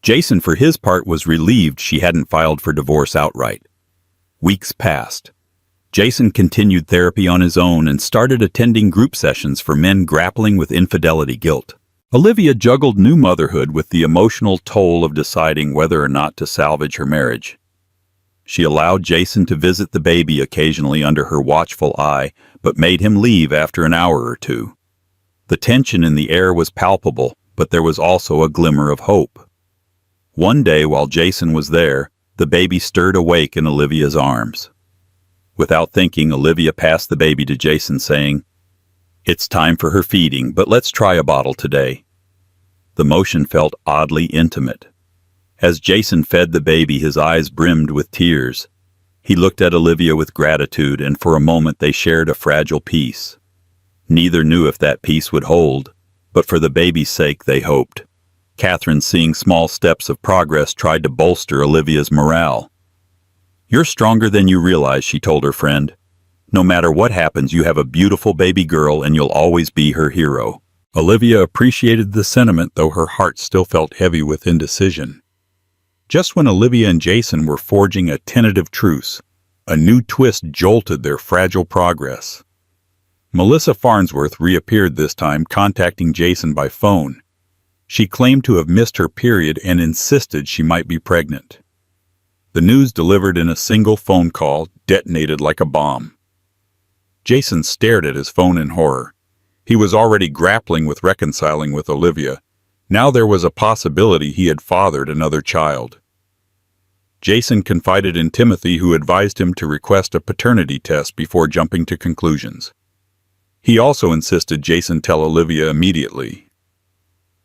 Jason, for his part, was relieved she hadn't filed for divorce outright. Weeks passed. Jason continued therapy on his own and started attending group sessions for men grappling with infidelity guilt. Olivia juggled new motherhood with the emotional toll of deciding whether or not to salvage her marriage. She allowed Jason to visit the baby occasionally under her watchful eye, but made him leave after an hour or two. The tension in the air was palpable, but there was also a glimmer of hope. One day, while Jason was there, the baby stirred awake in Olivia's arms. Without thinking, Olivia passed the baby to Jason, saying, "It's time for her feeding, but let's try a bottle today." The motion felt oddly intimate. As Jason fed the baby, his eyes brimmed with tears. He looked at Olivia with gratitude, and for a moment they shared a fragile peace. Neither knew if that peace would hold, but for the baby's sake they hoped. Catherine, seeing small steps of progress, tried to bolster Olivia's morale. "You're stronger than you realize," she told her friend. "No matter what happens, you have a beautiful baby girl and you'll always be her hero." Olivia appreciated the sentiment, though her heart still felt heavy with indecision. Just when Olivia and Jason were forging a tentative truce, a new twist jolted their fragile progress. Melissa Farnsworth reappeared this time, contacting Jason by phone. She claimed to have missed her period and insisted she might be pregnant. The news, delivered in a single phone call, detonated like a bomb. Jason stared at his phone in horror. He was already grappling with reconciling with Olivia. Now there was a possibility he had fathered another child. Jason confided in Timothy, who advised him to request a paternity test before jumping to conclusions. He also insisted Jason tell Olivia immediately.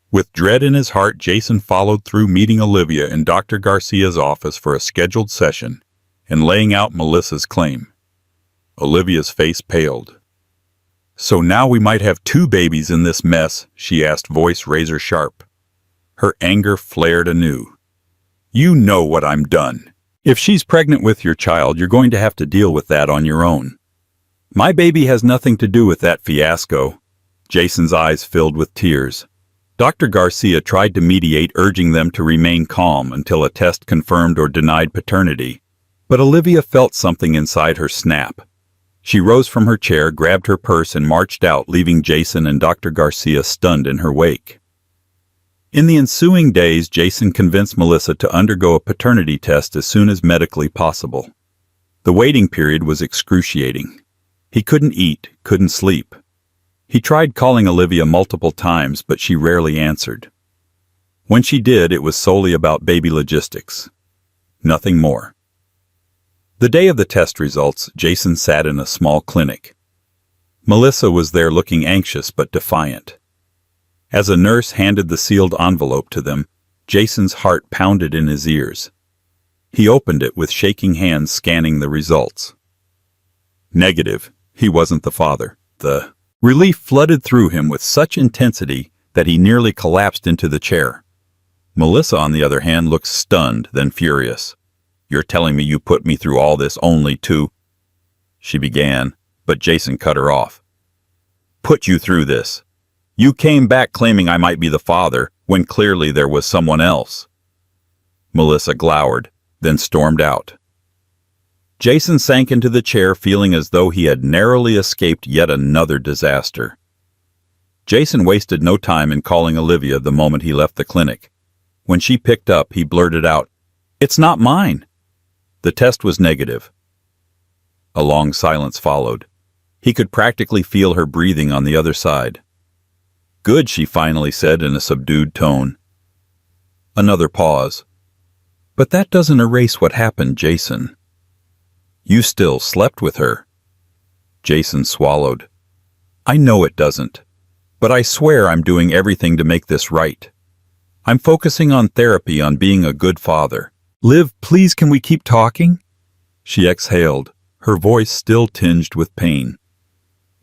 With dread in his heart, Jason followed through, meeting Olivia in Dr. Garcia's office for a scheduled session and laying out Melissa's claim. Olivia's face paled. "So now we might have 2 babies in this mess?" she asked, voice razor sharp. Her anger flared anew. "You know what I'm done. If she's pregnant with your child, you're going to have to deal with that on your own. My baby has nothing to do with that fiasco." Jason's eyes filled with tears. Dr. Garcia tried to mediate, urging them to remain calm until a test confirmed or denied paternity, but Olivia felt something inside her snap. She rose from her chair, grabbed her purse, and marched out, leaving Jason and Dr. Garcia stunned in her wake. In the ensuing days, Jason convinced Melissa to undergo a paternity test as soon as medically possible. The waiting period was excruciating. He couldn't eat, couldn't sleep. He tried calling Olivia multiple times, but she rarely answered. When she did, it was solely about baby logistics. Nothing more. The day of the test results, Jason sat in a small clinic. Melissa was there, looking anxious but defiant. As a nurse handed the sealed envelope to them, Jason's heart pounded in his ears. He opened it with shaking hands, scanning the results. Negative. He wasn't the father. The relief flooded through him with such intensity that he nearly collapsed into the chair. Melissa, on the other hand, looked stunned, then furious. "You're telling me you put me through all this only to—" she began, but Jason cut her off. "Put you through this? You came back claiming I might be the father, when clearly there was someone else." Melissa glowered, then stormed out. Jason sank into the chair, feeling as though he had narrowly escaped yet another disaster. Jason wasted no time in calling Olivia the moment he left the clinic. When she picked up, he blurted out, "It's not mine." The test was negative. A long silence followed. He could practically feel her breathing on the other side. "Good," she finally said in a subdued tone. Another pause. "But that doesn't erase what happened, Jason." "You still slept with her." Jason swallowed. "I know it doesn't. But I swear I'm doing everything to make this right. I'm focusing on therapy, on being a good father." "Liv, please, can we keep talking?" She exhaled, her voice still tinged with pain.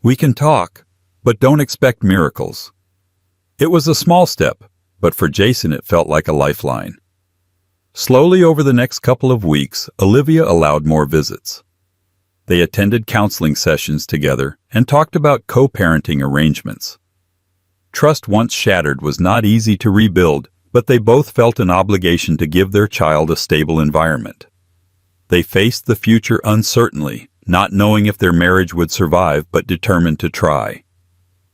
"We can talk, but don't expect miracles." It was a small step, but for Jason it felt like a lifeline. Slowly over the next couple of weeks, Olivia allowed more visits. They attended counseling sessions together and talked about co-parenting arrangements. Trust once shattered was not easy to rebuild, but they both felt an obligation to give their child a stable environment. They faced the future uncertainly, not knowing if their marriage would survive but determined to try.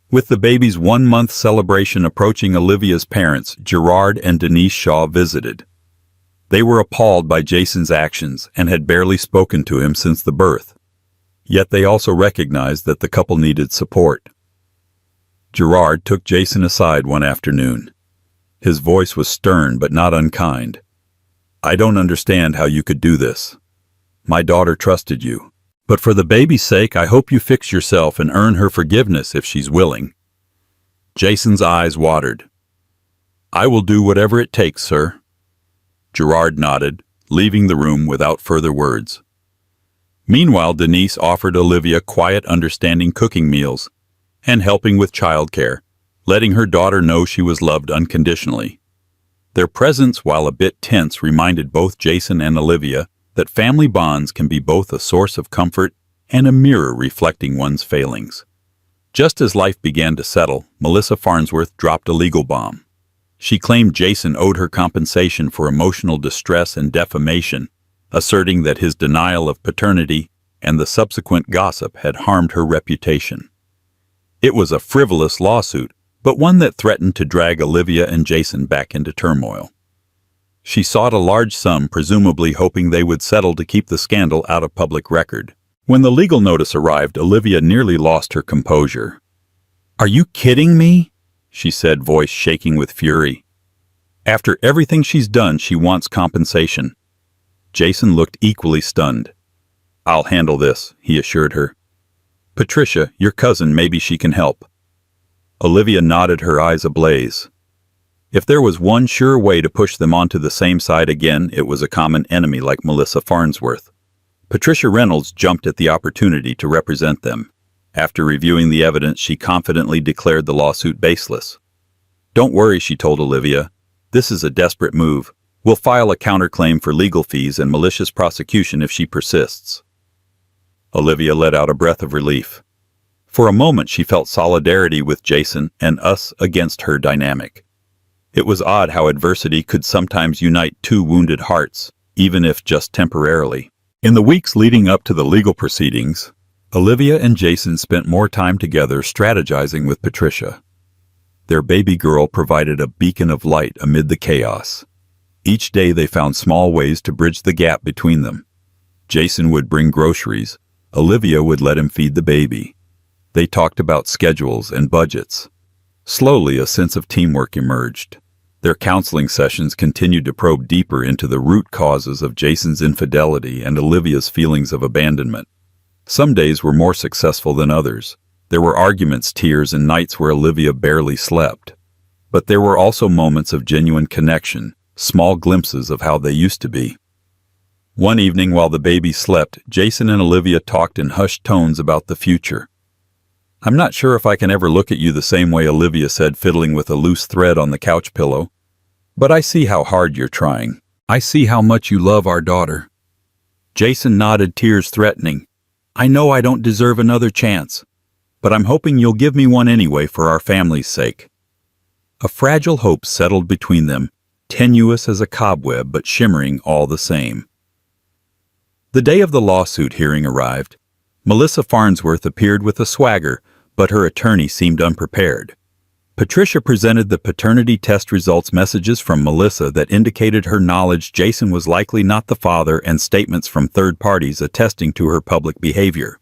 With the baby's 1-month celebration approaching, Olivia's parents, Gerard and Denise Shaw, visited. They were appalled by Jason's actions and had barely spoken to him since the birth. Yet they also recognized that the couple needed support. Gerard took Jason aside one afternoon. His voice was stern but not unkind. "I don't understand how you could do this. My daughter trusted you. But for the baby's sake, I hope you fix yourself and earn her forgiveness if she's willing." Jason's eyes watered. "I will do whatever it takes, sir." Gerard nodded, leaving the room without further words. Meanwhile, Denise offered Olivia quiet, understanding cooking meals and helping with childcare, letting her daughter know she was loved unconditionally. Their presence, while a bit tense, reminded both Jason and Olivia that family bonds can be both a source of comfort and a mirror reflecting one's failings. Just as life began to settle, Melissa Farnsworth dropped a legal bomb. She claimed Jason owed her compensation for emotional distress and defamation, asserting that his denial of paternity and the subsequent gossip had harmed her reputation. It was a frivolous lawsuit, but one that threatened to drag Olivia and Jason back into turmoil. She sought a large sum, presumably hoping they would settle to keep the scandal out of public record. When the legal notice arrived, Olivia nearly lost her composure. "Are you kidding me?" she said, voice shaking with fury. "After everything she's done, she wants compensation." Jason looked equally stunned. "I'll handle this," he assured her. "Patricia, your cousin, maybe she can help." Olivia nodded, her eyes ablaze. If there was one sure way to push them onto the same side again, it was a common enemy like Melissa Farnsworth. Patricia Reynolds jumped at the opportunity to represent them. After reviewing the evidence, she confidently declared the lawsuit baseless. "Don't worry," she told Olivia. "This is a desperate move. We'll file a counterclaim for legal fees and malicious prosecution if she persists." Olivia let out a breath of relief. For a moment she felt solidarity with Jason and us against her dynamic. It was odd how adversity could sometimes unite two wounded hearts, even if just temporarily. In the weeks leading up to the legal proceedings, Olivia and Jason spent more time together strategizing with Patricia. Their baby girl provided a beacon of light amid the chaos. Each day they found small ways to bridge the gap between them. Jason would bring groceries. Olivia would let him feed the baby. They talked about schedules and budgets. Slowly, a sense of teamwork emerged. Their counseling sessions continued to probe deeper into the root causes of Jason's infidelity and Olivia's feelings of abandonment. Some days were more successful than others. There were arguments, tears, and nights where Olivia barely slept. But there were also moments of genuine connection, small glimpses of how they used to be. One evening while the baby slept, Jason and Olivia talked in hushed tones about the future. "I'm not sure if I can ever look at you the same way," Olivia said, fiddling with a loose thread on the couch pillow. "But I see how hard you're trying. I see how much you love our daughter." Jason nodded, tears threatening. "I know I don't deserve another chance, but I'm hoping you'll give me one anyway for our family's sake." A fragile hope settled between them, tenuous as a cobweb but shimmering all the same. The day of the lawsuit hearing arrived. Melissa Farnsworth appeared with a swagger, but her attorney seemed unprepared. Patricia presented the paternity test results messages from Melissa that indicated her knowledge Jason was likely not the father and statements from third parties attesting to her public behavior.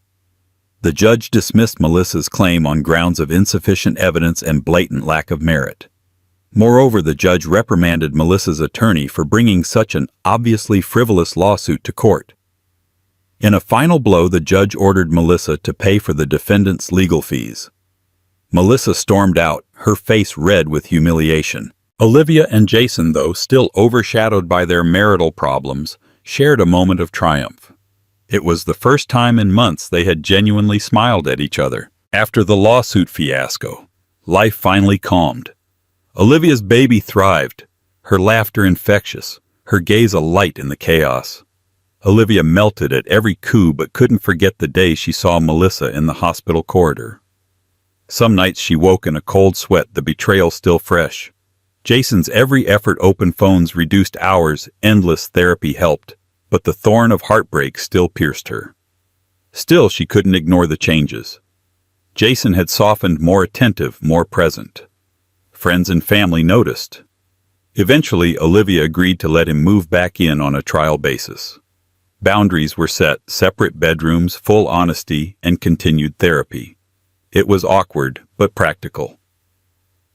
The judge dismissed Melissa's claim on grounds of insufficient evidence and blatant lack of merit. Moreover, the judge reprimanded Melissa's attorney for bringing such an obviously frivolous lawsuit to court. In a final blow, the judge ordered Melissa to pay for the defendant's legal fees. Melissa stormed out, her face red with humiliation. Olivia and Jason, though still overshadowed by their marital problems, shared a moment of triumph. It was the first time in months they had genuinely smiled at each other. After the lawsuit fiasco, life finally calmed. Olivia's baby thrived, her laughter infectious, her gaze alight in the chaos. Olivia melted at every coup but couldn't forget the day she saw Melissa in the hospital corridor. Some nights she woke in a cold sweat, the betrayal still fresh. Jason's every effort, open phones, reduced hours, endless therapy helped, but the thorn of heartbreak still pierced her. Still, she couldn't ignore the changes. Jason had softened, more attentive, more present. Friends and family noticed. Eventually, Olivia agreed to let him move back in on a trial basis. Boundaries were set, separate bedrooms, full honesty, and continued therapy. It was awkward, but practical.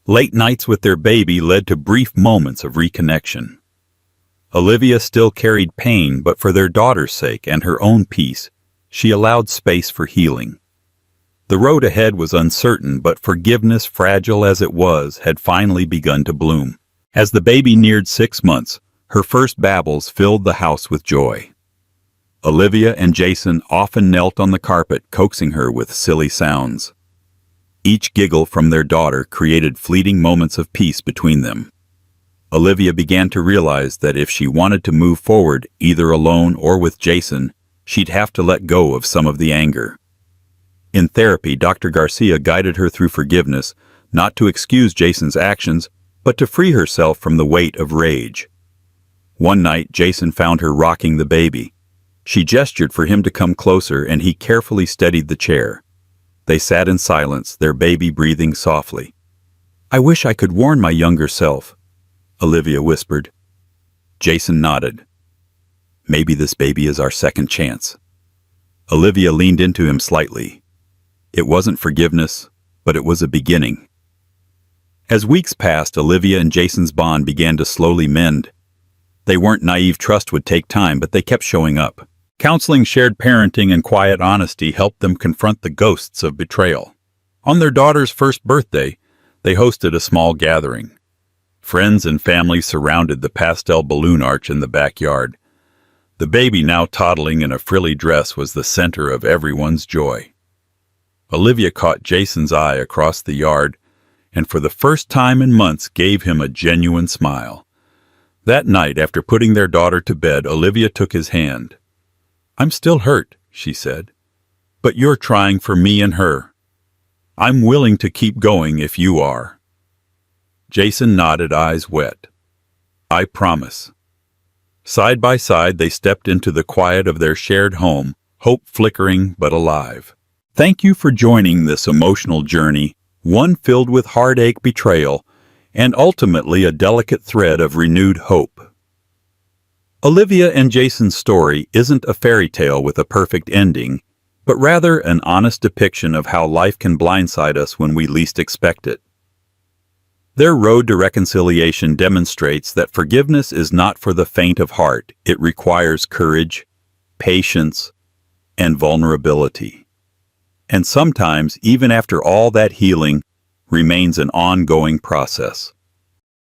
Late nights with their baby led to brief moments of reconnection. Olivia still carried pain, but for their daughter's sake and her own peace, she allowed space for healing. The road ahead was uncertain, but forgiveness, fragile as it was, had finally begun to bloom. As the baby neared 6 months, her first babbles filled the house with joy. Olivia and Jason often knelt on the carpet, coaxing her with silly sounds. Each giggle from their daughter created fleeting moments of peace between them. Olivia began to realize that if she wanted to move forward, either alone or with Jason, she'd have to let go of some of the anger. In therapy, Dr. Garcia guided her through forgiveness, not to excuse Jason's actions, but to free herself from the weight of rage. One night, Jason found her rocking the baby. She gestured for him to come closer, and he carefully steadied the chair. They sat in silence, their baby breathing softly. "I wish I could warn my younger self," Olivia whispered. Jason nodded. "Maybe this baby is our second chance." Olivia leaned into him slightly. It wasn't forgiveness, but it was a beginning. As weeks passed, Olivia and Jason's bond began to slowly mend. They weren't naive, trust would take time, but they kept showing up. Counseling, shared parenting, and quiet honesty helped them confront the ghosts of betrayal. On their daughter's first birthday, they hosted a small gathering. Friends and family surrounded the pastel balloon arch in the backyard. The baby, now toddling in a frilly dress, was the center of everyone's joy. Olivia caught Jason's eye across the yard, and for the first time in months gave him a genuine smile. That night, after putting their daughter to bed, Olivia took his hand. "I'm still hurt," she said, "but you're trying for me and her. I'm willing to keep going if you are." Jason nodded, eyes wet. "I promise." Side by side, they stepped into the quiet of their shared home, hope flickering but alive. Thank you for joining this emotional journey, one filled with heartache, betrayal, and ultimately a delicate thread of renewed hope. Olivia and Jason's story isn't a fairy tale with a perfect ending, but rather an honest depiction of how life can blindside us when we least expect it. Their road to reconciliation demonstrates that forgiveness is not for the faint of heart. It requires courage, patience, and vulnerability. And sometimes, even after all that healing, remains an ongoing process.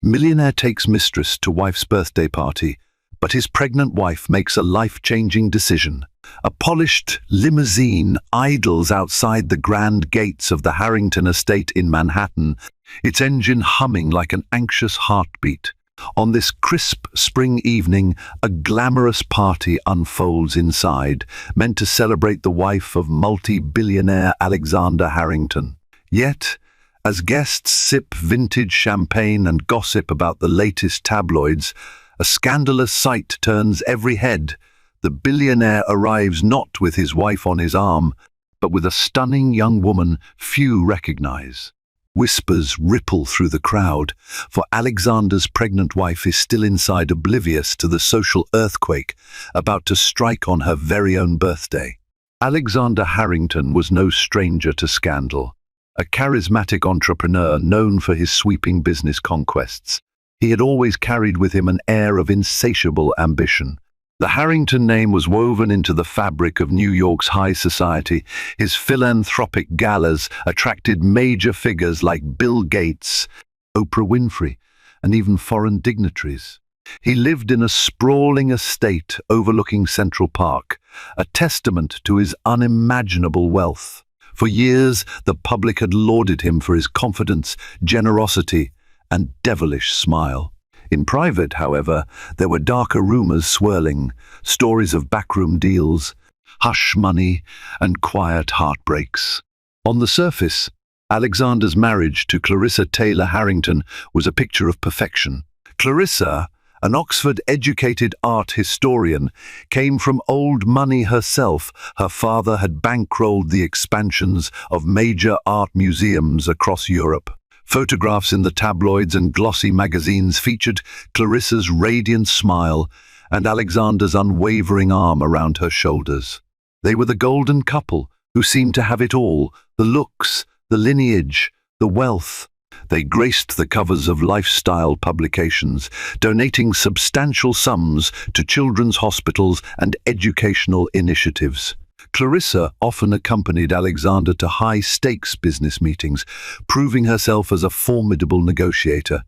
Millionaire takes mistress to wife's birthday party, but his pregnant wife makes a life-changing decision. A polished limousine idles outside the grand gates of the Harrington estate in Manhattan, its engine humming like an anxious heartbeat. On this crisp spring evening, a glamorous party unfolds inside, meant to celebrate the wife of multi-billionaire Alexander Harrington. Yet, as guests sip vintage champagne and gossip about the latest tabloids, a scandalous sight turns every head. The billionaire arrives not with his wife on his arm, but with a stunning young woman few recognize. Whispers ripple through the crowd, for Alexander's pregnant wife is still inside, oblivious to the social earthquake about to strike on her very own birthday. Alexander Harrington was no stranger to scandal. A charismatic entrepreneur known for his sweeping business conquests, he had always carried with him an air of insatiable ambition. The Harrington name was woven into the fabric of New York's high society. His philanthropic galas attracted major figures like Bill Gates, Oprah Winfrey, and even foreign dignitaries. He lived in a sprawling estate overlooking Central Park, a testament to his unimaginable wealth. For years, the public had lauded him for his confidence, generosity, and devilish smile. In private, however, there were darker rumors swirling, stories of backroom deals, hush money, and quiet heartbreaks. On the surface, Alexander's marriage to Clarissa Taylor Harrington was a picture of perfection. Clarissa, an Oxford-educated art historian, came from old money herself. Her father had bankrolled the expansions of major art museums across Europe. Photographs in the tabloids and glossy magazines featured Clarissa's radiant smile and Alexander's unwavering arm around her shoulders. They were the golden couple who seemed to have it all: the looks, the lineage, the wealth. They graced the covers of lifestyle publications, donating substantial sums to children's hospitals and educational initiatives. Clarissa often accompanied Alexander to high-stakes business meetings, proving herself as a formidable negotiator.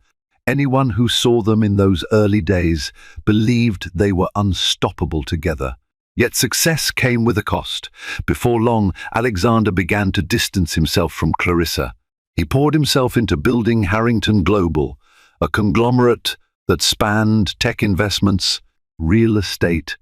Anyone who saw them in those early days believed they were unstoppable together. Yet success came with a cost. Before long, Alexander began to distance himself from Clarissa. He poured himself into building Harrington Global, a conglomerate that spanned tech investments, real estate,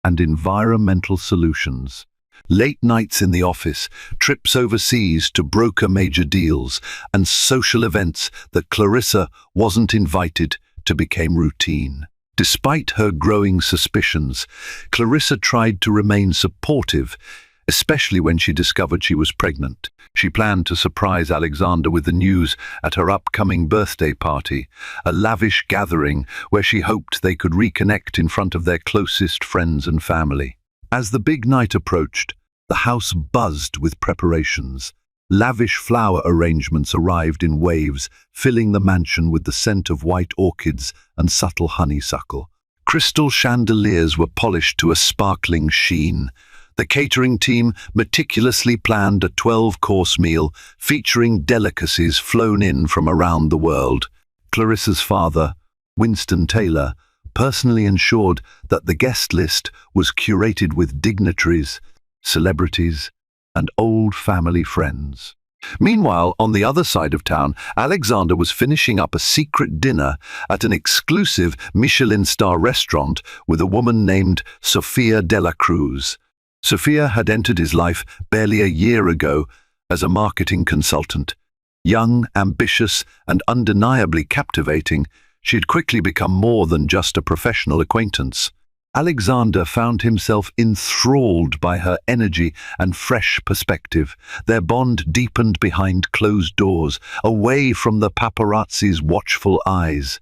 and environmental solutions. Late nights in the office, trips overseas to broker major deals, and social events that Clarissa wasn't invited to became routine. Despite her growing suspicions, Clarissa tried to remain supportive, especially when she discovered she was pregnant. She planned to surprise Alexander with the news at her upcoming birthday party, a lavish gathering where she hoped they could reconnect in front of their closest friends and family. As the big night approached, the house buzzed with preparations. Lavish flower arrangements arrived in waves, filling the mansion with the scent of white orchids and subtle honeysuckle. Crystal chandeliers were polished to a sparkling sheen. The catering team meticulously planned a 12-course meal featuring delicacies flown in from around the world. Clarissa's father, Winston Taylor, personally ensured that the guest list was curated with dignitaries, celebrities, and old family friends. Meanwhile, on the other side of town, Alexander was finishing up a secret dinner at an exclusive Michelin-star restaurant with a woman named Sophia de la Cruz. Sophia had entered his life barely a year ago as a marketing consultant. Young, ambitious, and undeniably captivating, she had quickly become more than just a professional acquaintance. Alexander found himself enthralled by her energy and fresh perspective. Their bond deepened behind closed doors, away from the paparazzi's watchful eyes.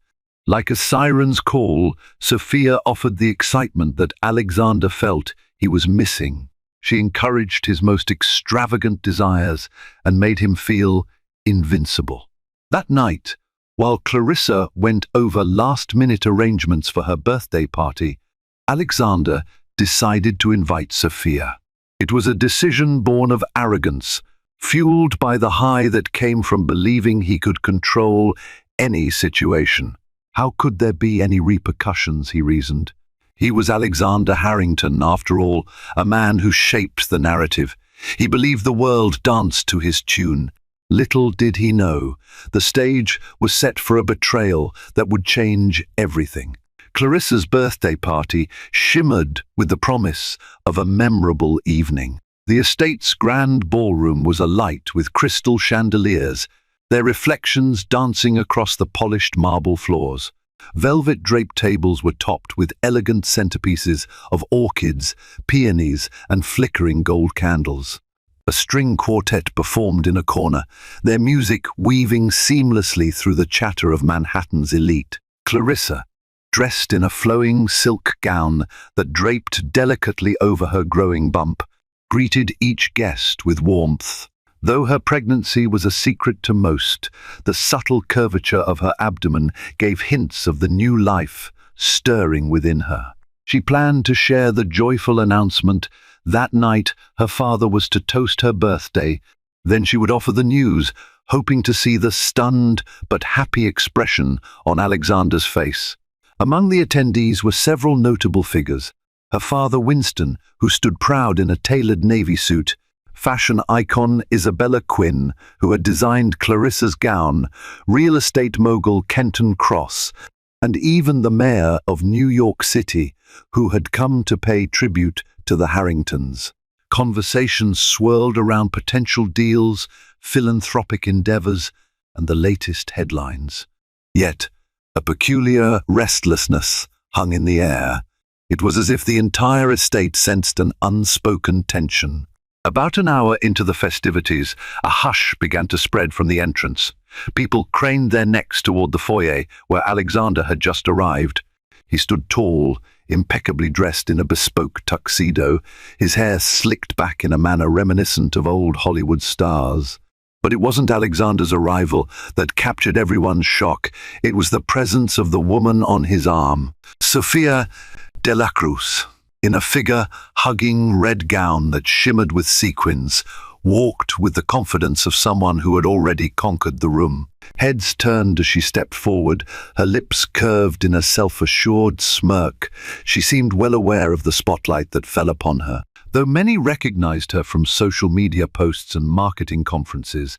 Like a siren's call, Sophia offered the excitement that Alexander felt he was missing. She encouraged his most extravagant desires and made him feel invincible. That night, while Clarissa went over last-minute arrangements for her birthday party, Alexander decided to invite Sophia. It was a decision born of arrogance, fueled by the high that came from believing he could control any situation. How could there be any repercussions, he reasoned. He was Alexander Harrington, after all, a man who shaped the narrative. He believed the world danced to his tune. Little did he know, the stage was set for a betrayal that would change everything. Clarissa's birthday party shimmered with the promise of a memorable evening. The estate's grand ballroom was alight with crystal chandeliers, their reflections dancing across the polished marble floors. Velvet draped tables were topped with elegant centerpieces of orchids, peonies, and flickering gold candles. A string quartet performed in a corner, their music weaving seamlessly through the chatter of Manhattan's elite. Clarissa, dressed in a flowing silk gown that draped delicately over her growing bump, greeted each guest with warmth. Though her pregnancy was a secret to most, the subtle curvature of her abdomen gave hints of the new life stirring within her. She planned to share the joyful announcement. That night, her father was to toast her birthday. Then she would offer the news, hoping to see the stunned but happy expression on Alexander's face. Among the attendees were several notable figures. Her father, Winston, who stood proud in a tailored navy suit, fashion icon Isabella Quinn, who had designed Clarissa's gown, real estate mogul Kenton Cross, and even the mayor of New York City, who had come to pay tribute to the Harringtons. Conversations swirled around potential deals, philanthropic endeavors, and the latest headlines. Yet, a peculiar restlessness hung in the air. It was as if the entire estate sensed an unspoken tension. About an hour into the festivities, a hush began to spread from the entrance. People craned their necks toward the foyer where Alexander had just arrived. He stood tall, impeccably dressed in a bespoke tuxedo, his hair slicked back in a manner reminiscent of old Hollywood stars. But it wasn't Alexander's arrival that captured everyone's shock. It was the presence of the woman on his arm, Sophia de la Cruz, in a figure-hugging red gown that shimmered with sequins, walked with the confidence of someone who had already conquered the room. Heads turned as she stepped forward, her lips curved in a self-assured smirk. She seemed well aware of the spotlight that fell upon her. Though many recognized her from social media posts and marketing conferences,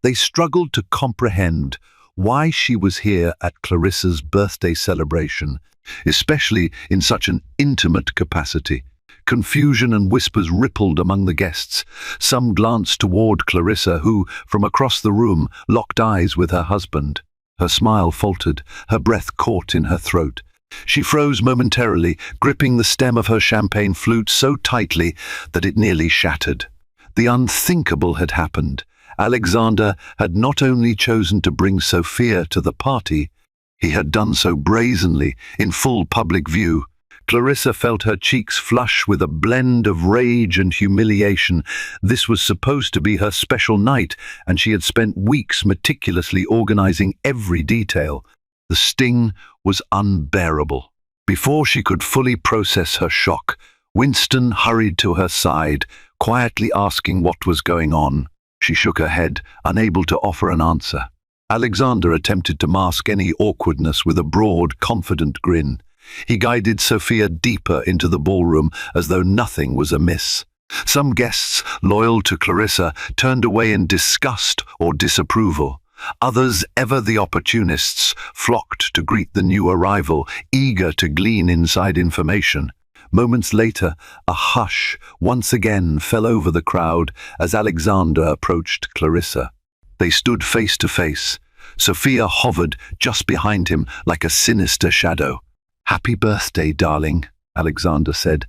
they struggled to comprehend why she was here at Clarissa's birthday celebration, especially in such an intimate capacity. Confusion and whispers rippled among the guests. Some glanced toward Clarissa, who, from across the room, locked eyes with her husband. Her smile faltered, her breath caught in her throat. She froze momentarily, gripping the stem of her champagne flute so tightly that it nearly shattered. The unthinkable had happened. Alexander had not only chosen to bring Sophia to the party, he had done so brazenly, in full public view. Clarissa felt her cheeks flush with a blend of rage and humiliation. This was supposed to be her special night, and she had spent weeks meticulously organizing every detail. The sting was unbearable. Before she could fully process her shock, Winston hurried to her side, quietly asking what was going on. She shook her head, unable to offer an answer. Alexander attempted to mask any awkwardness with a broad, confident grin. He guided Sophia deeper into the ballroom as though nothing was amiss. Some guests, loyal to Clarissa, turned away in disgust or disapproval. Others, ever the opportunists, flocked to greet the new arrival, eager to glean inside information. Moments later, a hush once again fell over the crowd as Alexander approached Clarissa. They stood face to face. Sophia hovered just behind him like a sinister shadow. "Happy birthday, darling," Alexander said,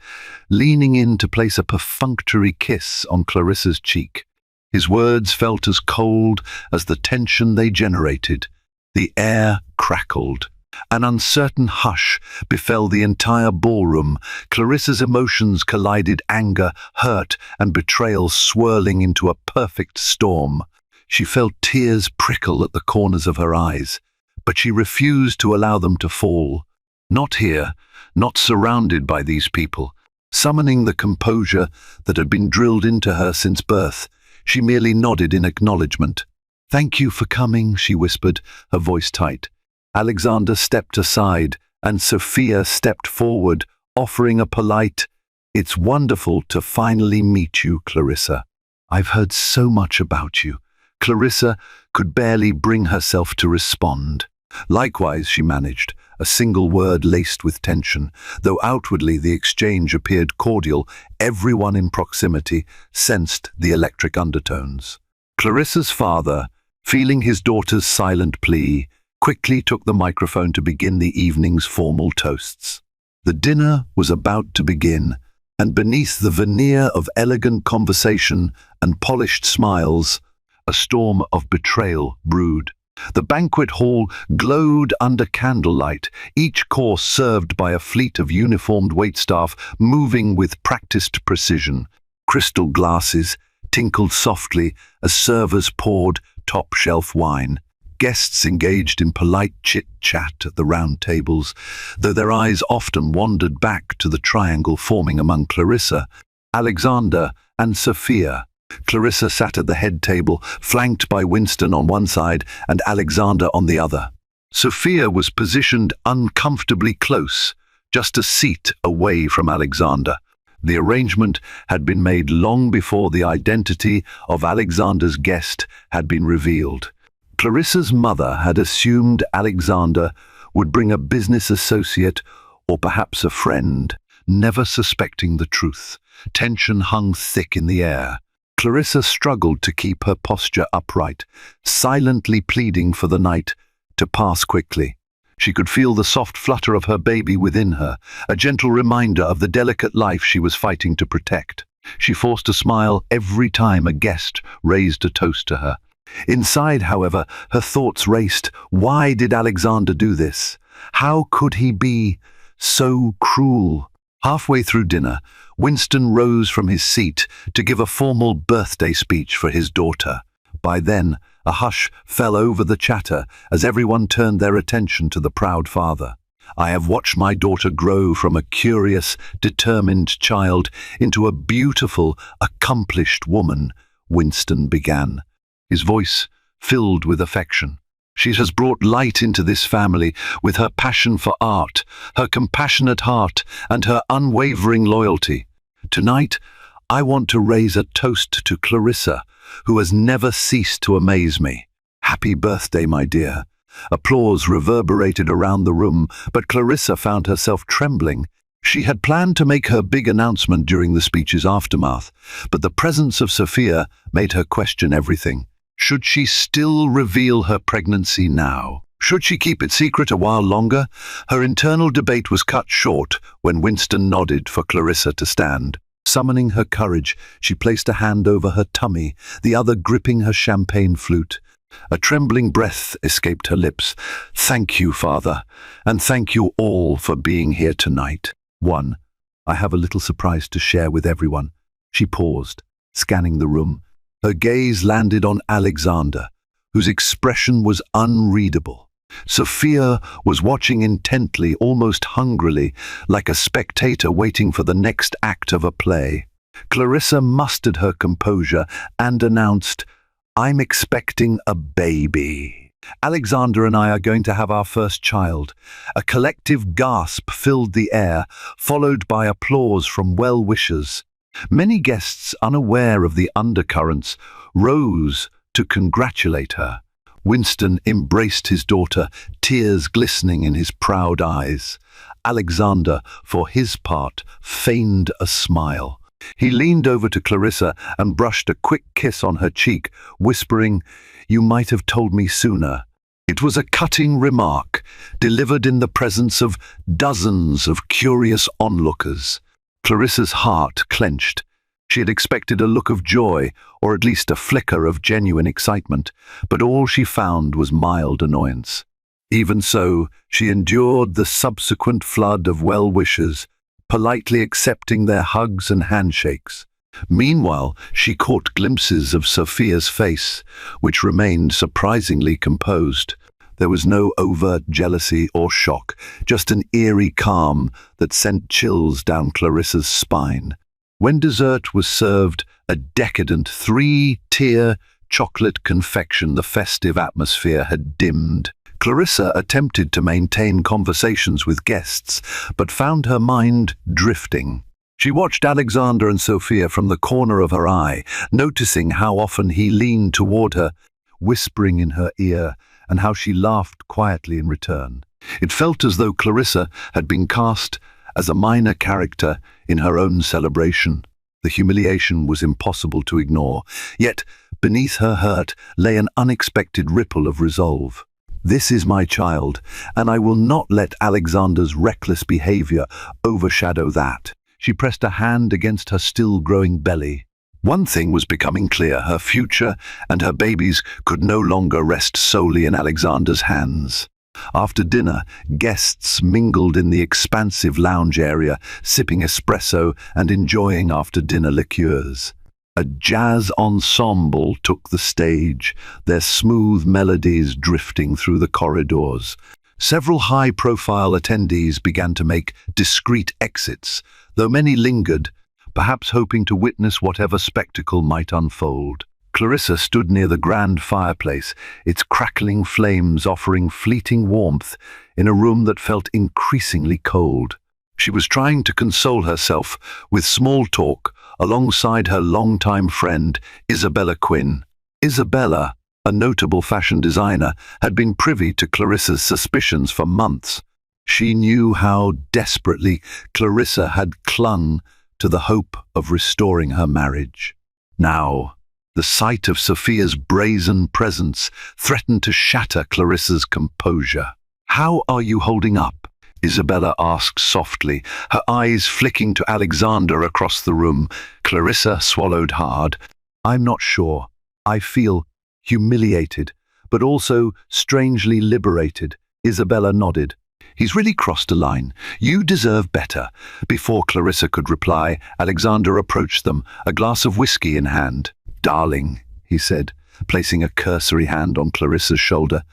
leaning in to place a perfunctory kiss on Clarissa's cheek. His words felt as cold as the tension they generated. The air crackled. An uncertain hush befell the entire ballroom. Clarissa's emotions collided, anger, hurt, and betrayal swirling into a perfect storm. She felt tears prickle at the corners of her eyes, but she refused to allow them to fall. Not here, not surrounded by these people. Summoning the composure that had been drilled into her since birth, she merely nodded in acknowledgement. "Thank you for coming," she whispered, her voice tight. Alexander stepped aside, and Sophia stepped forward, offering a polite, "It's wonderful to finally meet you, Clarissa. I've heard so much about you." Clarissa could barely bring herself to respond. Likewise, she managed, a single word laced with tension. Though outwardly the exchange appeared cordial, everyone in proximity sensed the electric undertones. Clarissa's father, feeling his daughter's silent plea, quickly took the microphone to begin the evening's formal toasts. The dinner was about to begin, and beneath the veneer of elegant conversation and polished smiles, a storm of betrayal brewed. The banquet hall glowed under candlelight, each course served by a fleet of uniformed waitstaff moving with practiced precision. Crystal glasses tinkled softly as servers poured top-shelf wine. Guests engaged in polite chit-chat at the round tables, though their eyes often wandered back to the triangle forming among Clarissa, Alexander, and Sophia. Clarissa sat at the head table, flanked by Winston on one side and Alexander on the other. Sophia was positioned uncomfortably close, just a seat away from Alexander. The arrangement had been made long before the identity of Alexander's guest had been revealed. Clarissa's mother had assumed Alexander would bring a business associate or perhaps a friend, never suspecting the truth. Tension hung thick in the air. Clarissa struggled to keep her posture upright, silently pleading for the night to pass quickly. She could feel the soft flutter of her baby within her, a gentle reminder of the delicate life she was fighting to protect. She forced a smile every time a guest raised a toast to her. Inside, however, her thoughts raced. Why did Alexander do this? How could he be so cruel? Halfway through dinner, Winston rose from his seat to give a formal birthday speech for his daughter. By then, a hush fell over the chatter as everyone turned their attention to the proud father. I have watched my daughter grow from a curious, determined child into a beautiful, accomplished woman, Winston began, his voice filled with affection. She has brought light into this family with her passion for art, her compassionate heart, and her unwavering loyalty. Tonight, I want to raise a toast to Clarissa, who has never ceased to amaze me. Happy birthday, my dear. Applause reverberated around the room, but Clarissa found herself trembling. She had planned to make her big announcement during the speech's aftermath, but the presence of Sophia made her question everything. Should she still reveal her pregnancy now? Should she keep it secret a while longer? Her internal debate was cut short when Winston nodded for Clarissa to stand. Summoning her courage, she placed a hand over her tummy, the other gripping her champagne flute. A trembling breath escaped her lips. Thank you, Father, and thank you all for being here tonight. 1. I have a little surprise to share with everyone. She paused, scanning the room. Her gaze landed on Alexander, whose expression was unreadable. Sophia was watching intently, almost hungrily, like a spectator waiting for the next act of a play. Clarissa mustered her composure and announced, I'm expecting a baby. Alexander and I are going to have our first child. A collective gasp filled the air, followed by applause from well-wishers. Many guests, unaware of the undercurrents, rose to congratulate her. Winston embraced his daughter, tears glistening in his proud eyes. Alexander, for his part, feigned a smile. He leaned over to Clarissa and brushed a quick kiss on her cheek, whispering, You might have told me sooner. It was a cutting remark, delivered in the presence of dozens of curious onlookers. Clarissa's heart clenched. She had expected a look of joy, or at least a flicker of genuine excitement, but all she found was mild annoyance. Even so, she endured the subsequent flood of well-wishers, politely accepting their hugs and handshakes. Meanwhile, she caught glimpses of Sophia's face, which remained surprisingly composed. There was no overt jealousy or shock, just an eerie calm that sent chills down Clarissa's spine. When dessert was served, a decadent 3-tier chocolate confection, the festive atmosphere had dimmed. Clarissa attempted to maintain conversations with guests, but found her mind drifting. She watched Alexander and Sophia from the corner of her eye, noticing how often he leaned toward her, whispering in her ear, and how she laughed quietly in return. It felt as though Clarissa had been cast as a minor character in her own celebration. The humiliation was impossible to ignore, yet beneath her hurt lay an unexpected ripple of resolve. This is my child, and I will not let Alexander's reckless behavior overshadow that. She pressed a hand against her still-growing belly. One thing was becoming clear: her future and her babies could no longer rest solely in Alexander's hands. After dinner, guests mingled in the expansive lounge area, sipping espresso and enjoying after-dinner liqueurs. A jazz ensemble took the stage, their smooth melodies drifting through the corridors. Several high-profile attendees began to make discreet exits, though many lingered, perhaps hoping to witness whatever spectacle might unfold. Clarissa stood near the grand fireplace, its crackling flames offering fleeting warmth in a room that felt increasingly cold. She was trying to console herself with small talk alongside her longtime friend, Isabella Quinn. Isabella, a notable fashion designer, had been privy to Clarissa's suspicions for months. She knew how desperately Clarissa had clung to the hope of restoring her marriage. Now, the sight of Sophia's brazen presence threatened to shatter Clarissa's composure. "How are you holding up?" Isabella asked softly, her eyes flicking to Alexander across the room. Clarissa swallowed hard. "I'm not sure. I feel humiliated, but also strangely liberated." Isabella nodded. "He's really crossed a line. You deserve better." Before Clarissa could reply, Alexander approached them, a glass of whiskey in hand. "Darling," he said, placing a cursory hand on Clarissa's shoulder,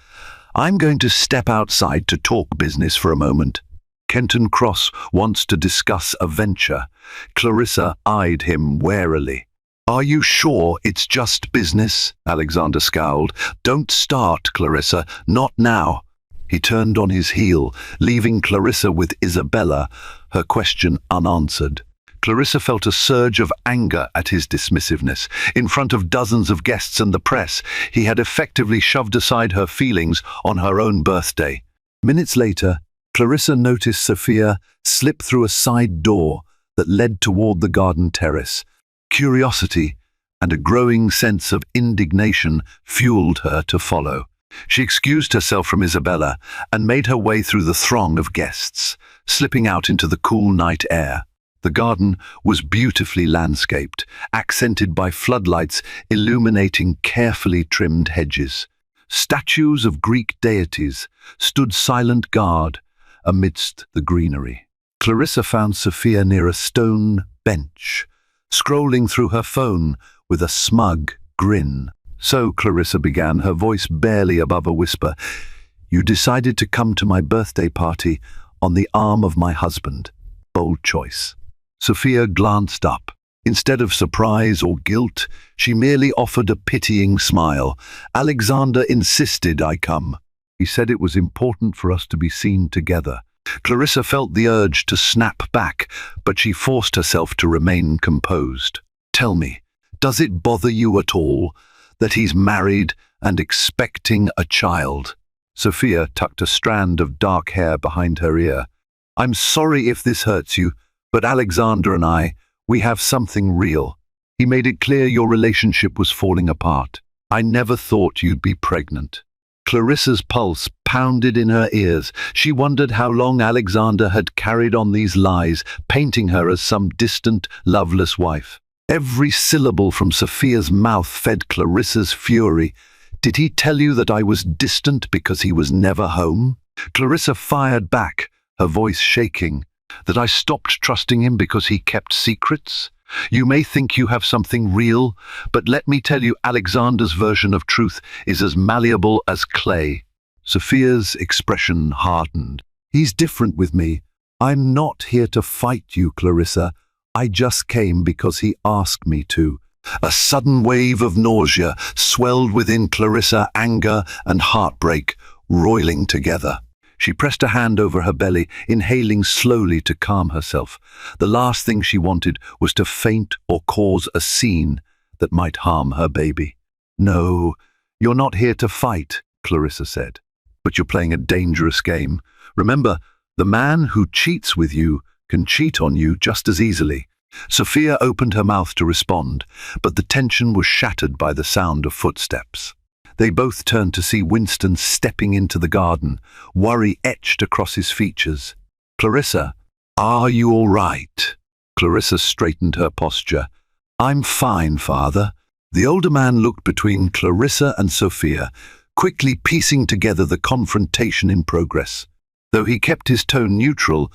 "I'm going to step outside to talk business for a moment. Kenton Cross wants to discuss a venture." Clarissa eyed him warily. "Are you sure it's just business?" Alexander scowled. "Don't start, Clarissa. Not now." He turned on his heel, leaving Clarissa with Isabella, her question unanswered. Clarissa felt a surge of anger at his dismissiveness. In front of dozens of guests and the press, he had effectively shoved aside her feelings on her own birthday. Minutes later, Clarissa noticed Sophia slip through a side door that led toward the garden terrace. Curiosity and a growing sense of indignation fueled her to follow. She excused herself from Isabella and made her way through the throng of guests, slipping out into the cool night air. The garden was beautifully landscaped, accented by floodlights illuminating carefully trimmed hedges. Statues of Greek deities stood silent guard amidst the greenery. Clarissa found Sophia near a stone bench, scrolling through her phone with a smug grin. "So," Clarissa began, her voice barely above a whisper, "you decided to come to my birthday party on the arm of my husband. Bold choice." Sophia glanced up. Instead of surprise or guilt, she merely offered a pitying smile. "Alexander insisted I come. He said it was important for us to be seen together." Clarissa felt the urge to snap back, but she forced herself to remain composed. "Tell me, does it bother you at all that he's married and expecting a child?" Sophia tucked a strand of dark hair behind her ear. "I'm sorry if this hurts you, but Alexander and I, we have something real. He made it clear your relationship was falling apart. I never thought you'd be pregnant." Clarissa's pulse pounded in her ears. She wondered how long Alexander had carried on these lies, painting her as some distant, loveless wife. Every syllable from Sophia's mouth fed Clarissa's fury. "Did he tell you that I was distant because he was never home?" Clarissa fired back, her voice shaking. "That I stopped trusting him because he kept secrets? You may think you have something real, but let me tell you, Alexander's version of truth is as malleable as clay." Sophia's expression hardened. "He's different with me. I'm not here to fight you, Clarissa. I just came because he asked me to." A sudden wave of nausea swelled within Clarissa, anger and heartbreak roiling together. She pressed a hand over her belly, inhaling slowly to calm herself. The last thing she wanted was to faint or cause a scene that might harm her baby. "No, you're not here to fight," Clarissa said. "But you're playing a dangerous game. Remember, the man who cheats with you can cheat on you just as easily." Sophia opened her mouth to respond, but the tension was shattered by the sound of footsteps. They both turned to see Winston stepping into the garden, worry etched across his features. "Clarissa, are you all right?" Clarissa straightened her posture. "I'm fine, Father." The older man looked between Clarissa and Sophia, quickly piecing together the confrontation in progress. Though he kept his tone neutral,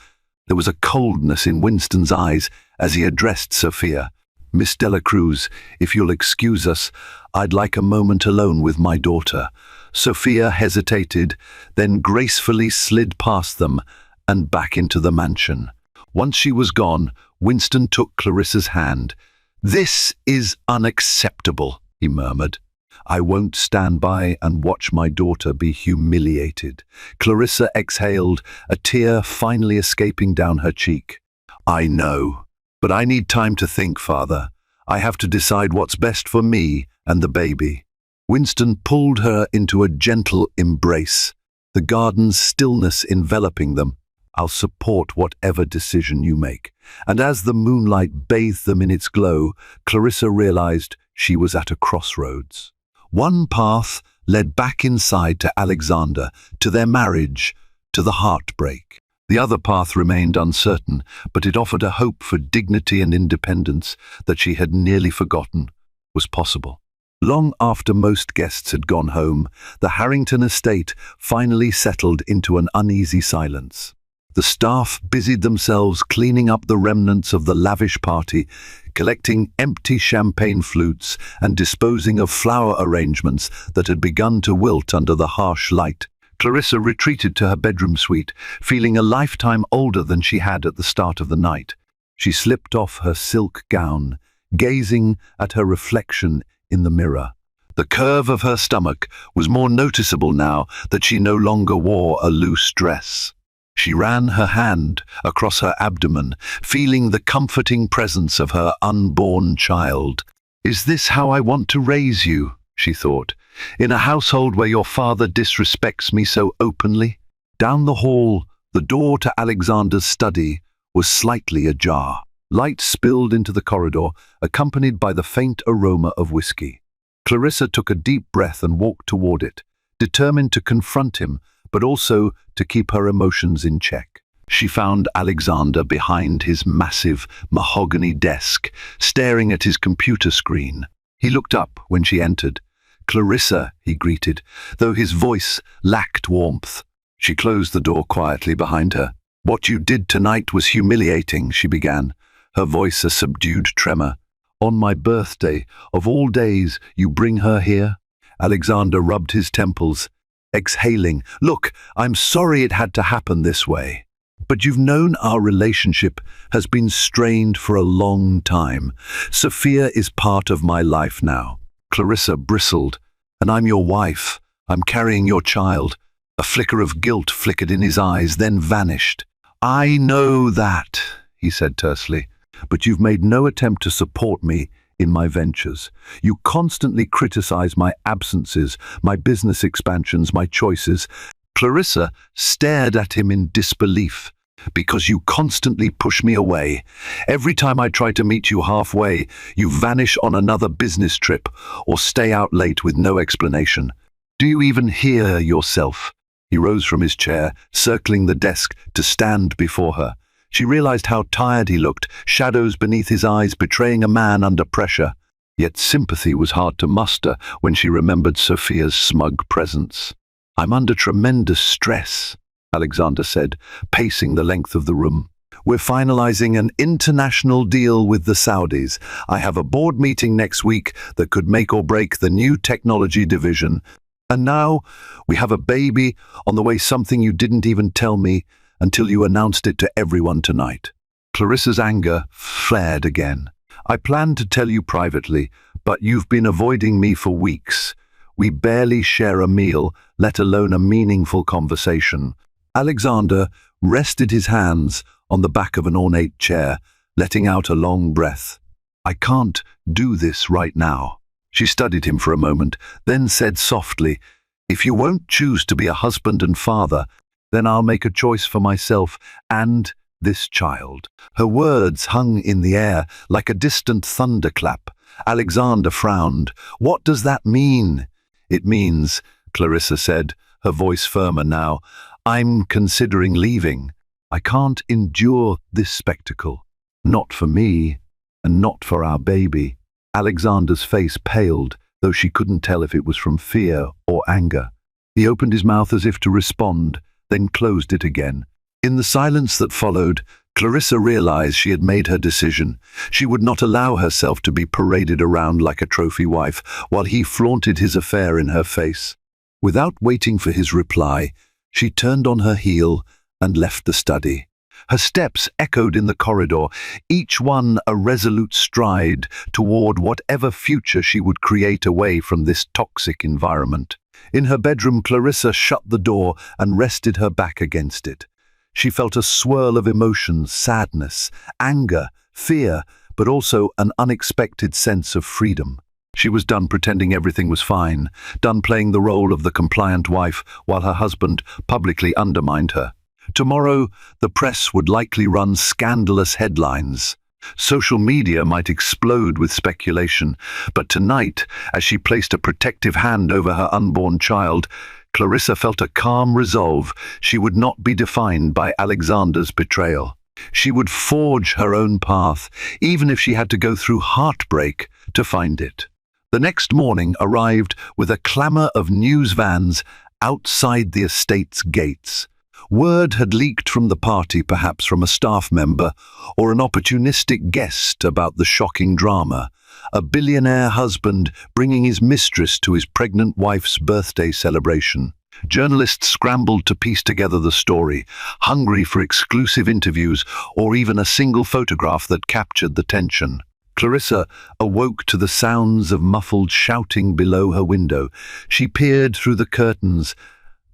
there was a coldness in Winston's eyes as he addressed Sophia. "Miss Dela Cruz, if you'll excuse us, I'd like a moment alone with my daughter." Sophia hesitated, then gracefully slid past them and back into the mansion. Once she was gone, Winston took Clarissa's hand. "This is unacceptable," he murmured. "I won't stand by and watch my daughter be humiliated." Clarissa exhaled, a tear finally escaping down her cheek. "I know, but I need time to think, Father. I have to decide what's best for me and the baby." Winston pulled her into a gentle embrace, the garden's stillness enveloping them. "I'll support whatever decision you make." And as the moonlight bathed them in its glow, Clarissa realized she was at a crossroads. One path led back inside to Alexander, to their marriage, to the heartbreak. The other path remained uncertain, but it offered a hope for dignity and independence that she had nearly forgotten was possible. Long after most guests had gone home, the Harrington estate finally settled into an uneasy silence. The staff busied themselves cleaning up the remnants of the lavish party, collecting empty champagne flutes and disposing of flower arrangements that had begun to wilt under the harsh light. Clarissa retreated to her bedroom suite, feeling a lifetime older than she had at the start of the night. She slipped off her silk gown, gazing at her reflection in the mirror. The curve of her stomach was more noticeable now that she no longer wore a loose dress. She ran her hand across her abdomen, feeling the comforting presence of her unborn child. "Is this how I want to raise you?" she thought, "in a household where your father disrespects me so openly?" Down the hall, the door to Alexander's study was slightly ajar. Light spilled into the corridor, accompanied by the faint aroma of whiskey. Clarissa took a deep breath and walked toward it, determined to confront him, but also to keep her emotions in check. She found Alexander behind his massive mahogany desk, staring at his computer screen. He looked up when she entered. "Clarissa," he greeted, though his voice lacked warmth. She closed the door quietly behind her. "What you did tonight was humiliating," she began, her voice a subdued tremor. "On my birthday, of all days, you bring her here?" Alexander rubbed his temples, exhaling. "Look, I'm sorry it had to happen this way. But you've known our relationship has been strained for a long time. Sophia is part of my life now." Clarissa bristled. "And I'm your wife. I'm carrying your child." A flicker of guilt flickered in his eyes, then vanished. "I know that," he said tersely, "but you've made no attempt to support me in my ventures. You constantly criticize my absences, my business expansions, my choices." Clarissa stared at him in disbelief. "Because you constantly push me away. Every time I try to meet you halfway, you vanish on another business trip or stay out late with no explanation. Do you even hear yourself?" He rose from his chair, circling the desk to stand before her. She realized how tired he looked, shadows beneath his eyes betraying a man under pressure. Yet sympathy was hard to muster when she remembered Sophia's smug presence. "I'm under tremendous stress," Alexander said, pacing the length of the room. "We're finalizing an international deal with the Saudis. I have a board meeting next week that could make or break the new technology division. And now we have a baby on the way, something you didn't even tell me until you announced it to everyone tonight." Clarissa's anger flared again. "I planned to tell you privately, but you've been avoiding me for weeks. We barely share a meal, let alone a meaningful conversation." Alexander rested his hands on the back of an ornate chair, letting out a long breath. "I can't do this right now." She studied him for a moment, then said softly, "If you won't choose to be a husband and father, then I'll make a choice for myself and this child." Her words hung in the air like a distant thunderclap. Alexander frowned. "What does that mean?" "It means," Clarissa said, her voice firmer now, "I'm considering leaving. I can't endure this spectacle." Not for me, and not for our baby. Alexander's face paled, though she couldn't tell if it was from fear or anger. He opened his mouth as if to respond, then closed it again. In the silence that followed, Clarissa realized she had made her decision. She would not allow herself to be paraded around like a trophy wife while he flaunted his affair in her face. Without waiting for his reply, she turned on her heel and left the study. Her steps echoed in the corridor, each one a resolute stride toward whatever future she would create away from this toxic environment. In her bedroom, Clarissa shut the door and rested her back against it. She felt a swirl of emotions, sadness, anger, fear, but also an unexpected sense of freedom. She was done pretending everything was fine, done playing the role of the compliant wife while her husband publicly undermined her. Tomorrow, the press would likely run scandalous headlines. Social media might explode with speculation, but tonight, as she placed a protective hand over her unborn child, Clarissa felt a calm resolve. She would not be defined by Alexander's betrayal. She would forge her own path, even if she had to go through heartbreak to find it. The next morning arrived with a clamor of news vans outside the estate's gates. Word had leaked from the party, perhaps from a staff member or an opportunistic guest, about the shocking drama. A billionaire husband bringing his mistress to his pregnant wife's birthday celebration. Journalists scrambled to piece together the story, hungry for exclusive interviews or even a single photograph that captured the tension. Clarissa awoke to the sounds of muffled shouting below her window. She peered through the curtains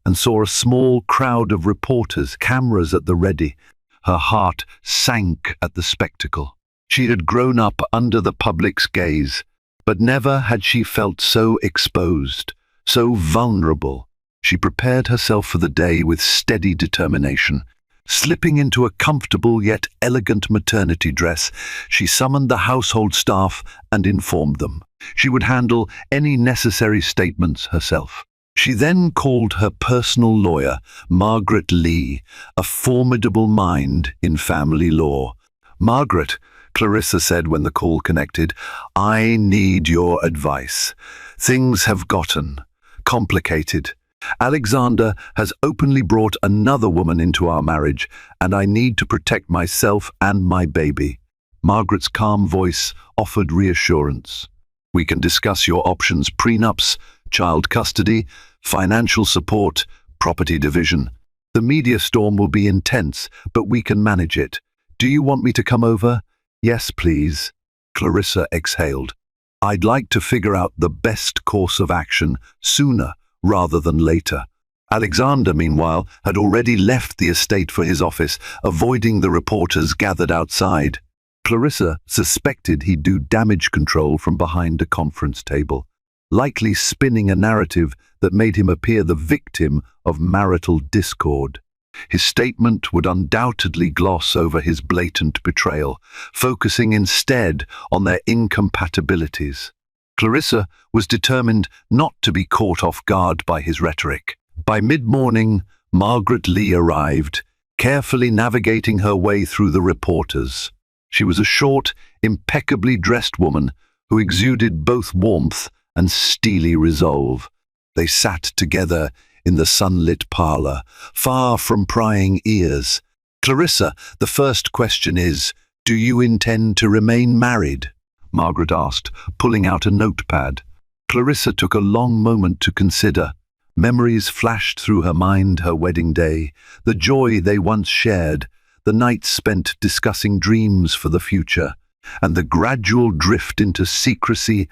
and saw a small crowd of reporters, cameras at the ready. Her heart sank at the spectacle. She had grown up under the public's gaze, but never had she felt so exposed, so vulnerable. She prepared herself for the day with steady determination. Slipping into a comfortable yet elegant maternity dress, she summoned the household staff and informed them. She would handle any necessary statements herself. She then called her personal lawyer, Margaret Lee, a formidable mind in family law. "Margaret," Clarissa said when the call connected, "I need your advice. Things have gotten complicated. Alexander has openly brought another woman into our marriage, and I need to protect myself and my baby." Margaret's calm voice offered reassurance. "We can discuss your options: prenups, child custody, financial support, property division. The media storm will be intense, but we can manage it. Do you want me to come over?" "Yes, please." Clarissa exhaled. "I'd like to figure out the best course of action sooner rather than later." Alexander, meanwhile, had already left the estate for his office, avoiding the reporters gathered outside. Clarissa suspected he'd do damage control from behind a conference table, likely spinning a narrative that made him appear the victim of marital discord. His statement would undoubtedly gloss over his blatant betrayal, focusing instead on their incompatibilities. Clarissa was determined not to be caught off guard by his rhetoric. By mid-morning, Margaret Lee arrived, carefully navigating her way through the reporters. She was a short, impeccably dressed woman who exuded both warmth and steely resolve. They sat together in the sunlit parlor, far from prying ears. "Clarissa, the first question is, do you intend to remain married?" Margaret asked, pulling out a notepad. Clarissa took a long moment to consider. Memories flashed through her mind: her wedding day, the joy they once shared, the nights spent discussing dreams for the future, and the gradual drift into secrecy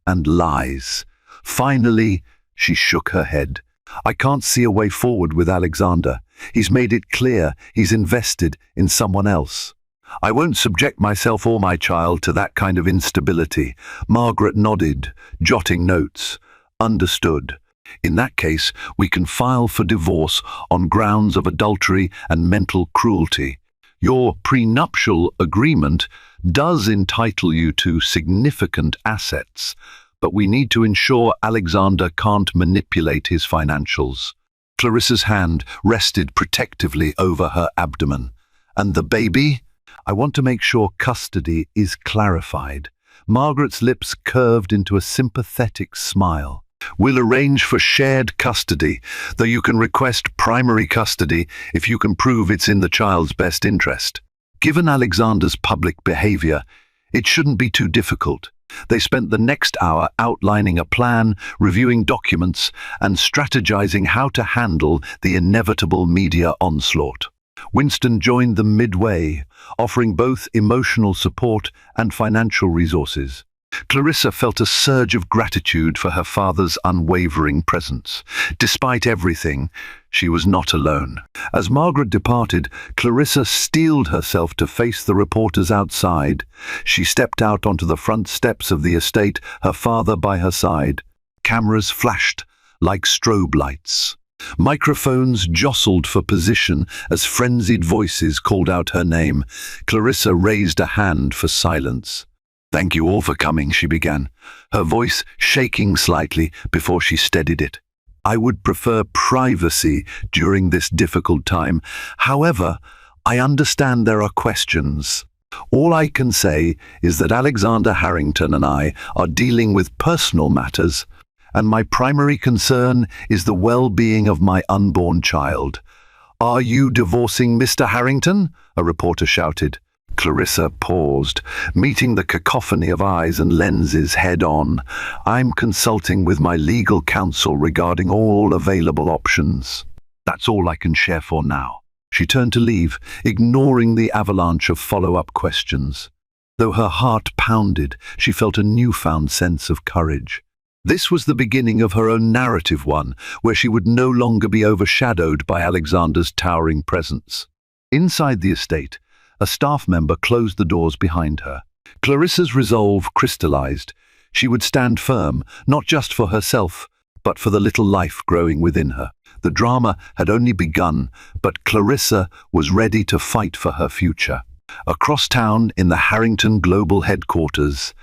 and lies. Finally, she shook her head. "I can't see a way forward with Alexander. He's made it clear he's invested in someone else. I won't subject myself or my child to that kind of instability." Margaret nodded, jotting notes. "Understood. In that case, we can file for divorce on grounds of adultery and mental cruelty. Your prenuptial agreement does entitle you to significant assets, but we need to ensure Alexander can't manipulate his financials." Clarissa's hand rested protectively over her abdomen. "And the baby? I want to make sure custody is clarified. Margaret's lips curved into a sympathetic smile. We'll arrange for shared custody, though you can request primary custody if you can prove it's in the child's best interest. Given Alexander's public behavior, it shouldn't be too difficult. They spent the next hour outlining a plan, reviewing documents, and strategizing how to handle the inevitable media onslaught. Winston joined them midway, offering both emotional support and financial resources. Clarissa felt a surge of gratitude for her father's unwavering presence. Despite everything, she was not alone. As Margaret departed, Clarissa steeled herself to face the reporters outside. She stepped out onto the front steps of the estate, her father by her side. Cameras flashed like strobe lights. Microphones jostled for position as frenzied voices called out her name. Clarissa raised a hand for silence. "Thank you all for coming," she began, her voice shaking slightly before she steadied it. "I would prefer privacy during this difficult time. However, I understand there are questions. All I can say is that Alexander Harrington and I are dealing with personal matters, and my primary concern is the well-being of my unborn child." "Are you divorcing Mr. Harrington?" a reporter shouted. Clarissa paused, meeting the cacophony of eyes and lenses head-on. "I'm consulting with my legal counsel regarding all available options. That's all I can share for now." She turned to leave, ignoring the avalanche of follow-up questions. Though her heart pounded, she felt a newfound sense of courage. This was the beginning of her own narrative one, where she would no longer be overshadowed by Alexander's towering presence. Inside the estate, a staff member closed the doors behind her. Clarissa's resolve crystallized. She would stand firm, not just for herself, but for the little life growing within her. The drama had only begun, but Clarissa was ready to fight for her future. Across town, in the Harrington Global headquarters,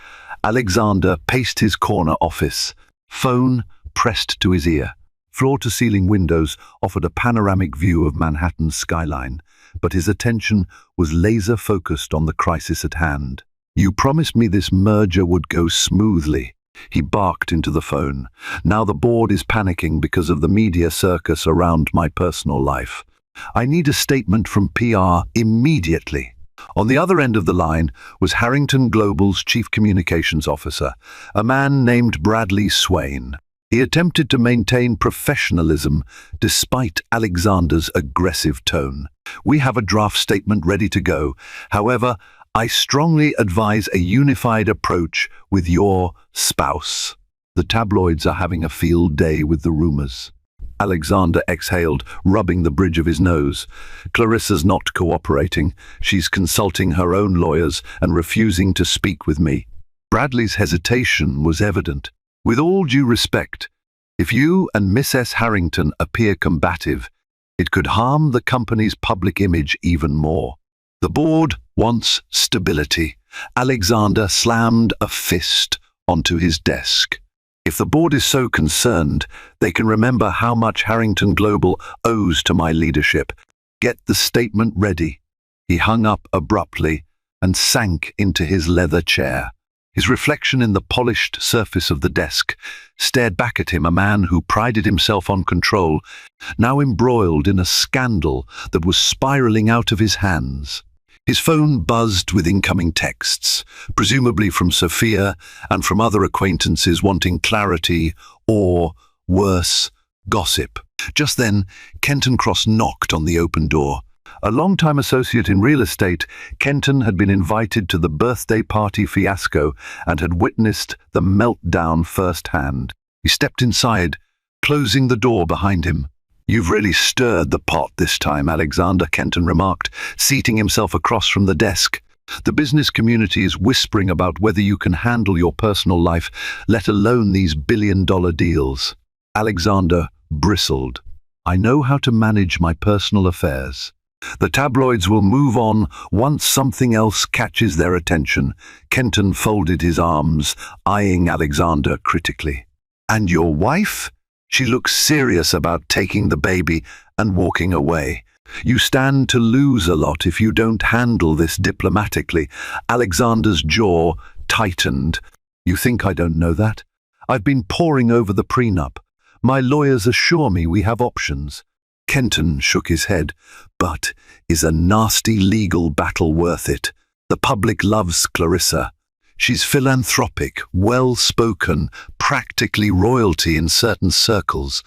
Alexander paced his corner office, phone pressed to his ear. Floor-to-ceiling windows offered a panoramic view of Manhattan's skyline, but his attention was laser-focused on the crisis at hand. "You promised me this merger would go smoothly," he barked into the phone. "Now the board is panicking because of the media circus around my personal life. I need a statement from PR immediately." On the other end of the line was Harrington Global's chief communications officer, a man named Bradley Swain. He attempted to maintain professionalism despite Alexander's aggressive tone. "We have a draft statement ready to go. However, I strongly advise a unified approach with your spouse. The tabloids are having a field day with the rumors." Alexander exhaled, rubbing the bridge of his nose. "Clarissa's not cooperating. She's consulting her own lawyers and refusing to speak with me." Bradley's hesitation was evident. "With all due respect, if you and Miss S. Harrington appear combative, it could harm the company's public image even more. The board wants stability." Alexander slammed a fist onto his desk. "If the board is so concerned, they can remember how much Harrington Global owes to my leadership. Get the statement ready." He hung up abruptly and sank into his leather chair. His reflection in the polished surface of the desk stared back at him, a man who prided himself on control, now embroiled in a scandal that was spiraling out of his hands. His phone buzzed with incoming texts, presumably from Sophia and from other acquaintances wanting clarity or, worse, gossip. Just then, Kenton Cross knocked on the open door. A long-time associate in real estate, Kenton had been invited to the birthday party fiasco and had witnessed the meltdown firsthand. He stepped inside, closing the door behind him. "You've really stirred the pot this time, Alexander," Kenton remarked, seating himself across from the desk. "The business community is whispering about whether you can handle your personal life, let alone these billion-dollar deals." Alexander bristled. "I know how to manage my personal affairs. The tabloids will move on once something else catches their attention." Kenton folded his arms, eyeing Alexander critically. "And your wife?" She looked serious about taking the baby and walking away. You stand to lose a lot if you don't handle this diplomatically. Alexander's jaw tightened. You think I don't know that? I've been poring over the prenup. My lawyers assure me we have options. Kenton shook his head. But is a nasty legal battle worth it? The public loves Clarissa. She's philanthropic, well-spoken, practically royalty in certain circles.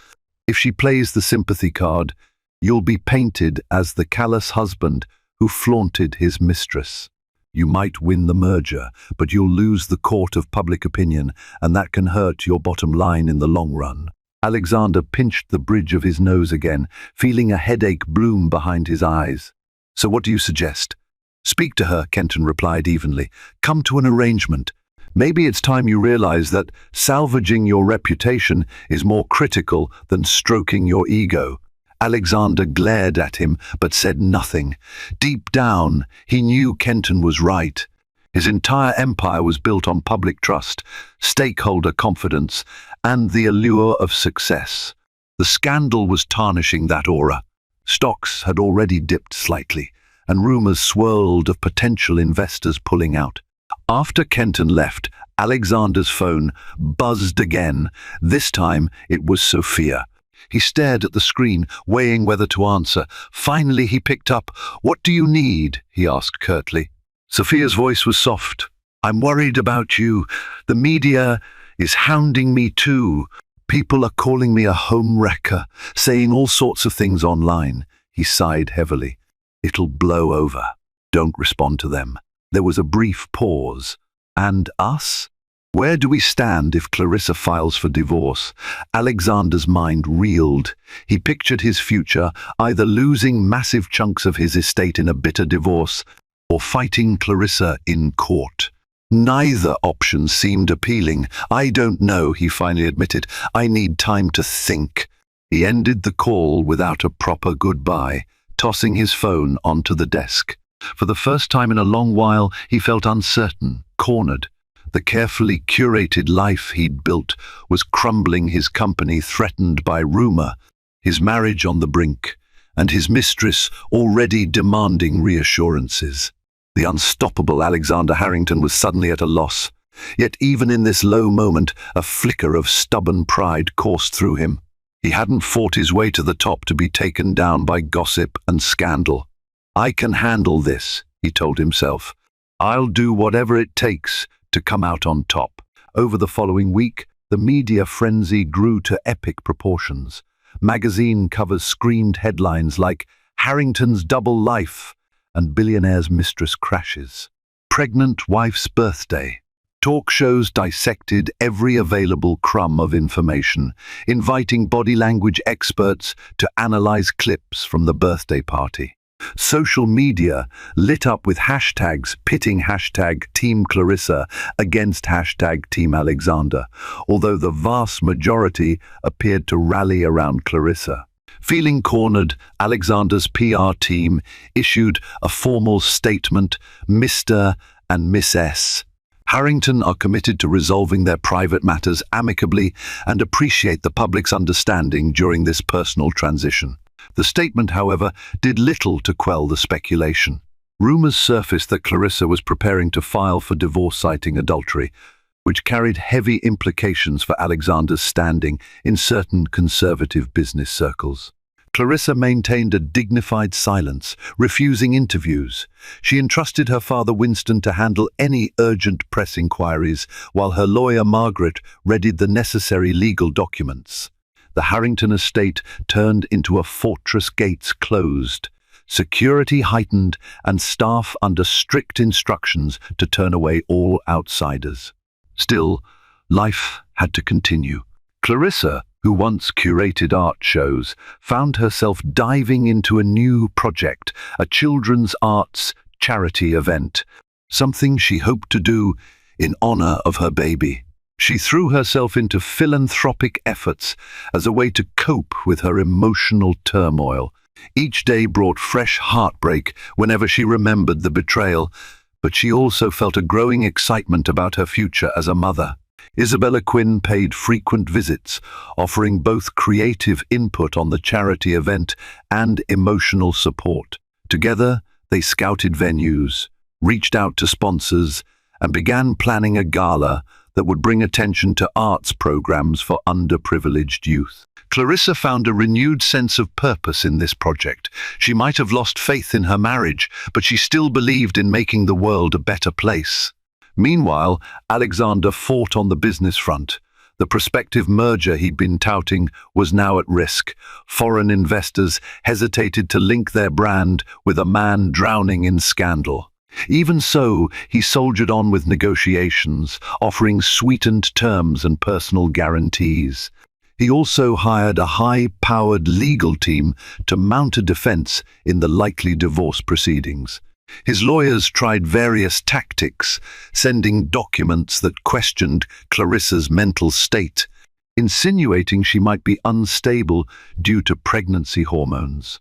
If she plays the sympathy card, you'll be painted as the callous husband who flaunted his mistress. You might win the merger, but you'll lose the court of public opinion, and that can hurt your bottom line in the long run. Alexander pinched the bridge of his nose again, feeling a headache bloom behind his eyes. So what do you suggest? Speak to her, Kenton replied evenly. Come to an arrangement. Maybe it's time you realize that salvaging your reputation is more critical than stroking your ego. Alexander glared at him, but said nothing. Deep down, he knew Kenton was right. His entire empire was built on public trust, stakeholder confidence, and the allure of success. The scandal was tarnishing that aura. Stocks had already dipped slightly, and rumors swirled of potential investors pulling out. After Kenton left, Alexander's phone buzzed again. This time it was Sophia. He stared at the screen, weighing whether to answer. Finally he picked up. What do you need? He asked curtly. Sophia's voice was soft. I'm worried about you. The media is hounding me too. People are calling me a home wrecker, saying all sorts of things online. He sighed heavily. It'll blow over. Don't respond to them. There was a brief pause. And us? Where do we stand if Clarissa files for divorce? Alexander's mind reeled. He pictured his future, either losing massive chunks of his estate in a bitter divorce or fighting Clarissa in court. Neither option seemed appealing. I don't know, he finally admitted. I need time to think. He ended the call without a proper goodbye, tossing his phone onto the desk. For the first time in a long while, he felt uncertain, cornered. The carefully curated life he'd built was crumbling, his company threatened by rumor, his marriage on the brink, and his mistress already demanding reassurances. The unstoppable Alexander Harrington was suddenly at a loss. Yet even in this low moment, a flicker of stubborn pride coursed through him. He hadn't fought his way to the top to be taken down by gossip and scandal. I can handle this, he told himself. I'll do whatever it takes to come out on top. Over the following week, the media frenzy grew to epic proportions. Magazine covers screamed headlines like Harrington's double life and billionaire's mistress crashes. Pregnant wife's birthday. Talk shows dissected every available crumb of information, inviting body language experts to analyze clips from the birthday party. Social media lit up with hashtags pitting hashtag Team Clarissa against hashtag Team Alexander, although the vast majority appeared to rally around Clarissa. Feeling cornered, Alexander's PR team issued a formal statement. Mr. and Miss S. Harrington are committed to resolving their private matters amicably and appreciate the public's understanding during this personal transition. The statement, however, did little to quell the speculation. Rumors surfaced that Clarissa was preparing to file for divorce citing adultery, which carried heavy implications for Alexander's standing in certain conservative business circles. Clarissa maintained a dignified silence, refusing interviews. She entrusted her father Winston to handle any urgent press inquiries, while her lawyer Margaret readied the necessary legal documents. The Harrington estate turned into a fortress, gates closed, security heightened, and staff under strict instructions to turn away all outsiders. Still, life had to continue. Clarissa, who once curated art shows, found herself diving into a new project, a children's arts charity event, something she hoped to do in honor of her baby. She threw herself into philanthropic efforts as a way to cope with her emotional turmoil. Each day brought fresh heartbreak whenever she remembered the betrayal, but she also felt a growing excitement about her future as a mother. Isabella Quinn paid frequent visits, offering both creative input on the charity event and emotional support. Together, they scouted venues, reached out to sponsors, and began planning a gala that would bring attention to arts programs for underprivileged youth. Clarissa found a renewed sense of purpose in this project. She might have lost faith in her marriage, but she still believed in making the world a better place. Meanwhile, Alexander fought on the business front. The prospective merger he'd been touting was now at risk. Foreign investors hesitated to link their brand with a man drowning in scandal. Even so, he soldiered on with negotiations, offering sweetened terms and personal guarantees. He also hired a high-powered legal team to mount a defense in the likely divorce proceedings. His lawyers tried various tactics, sending documents that questioned Clarissa's mental state, insinuating she might be unstable due to pregnancy hormones.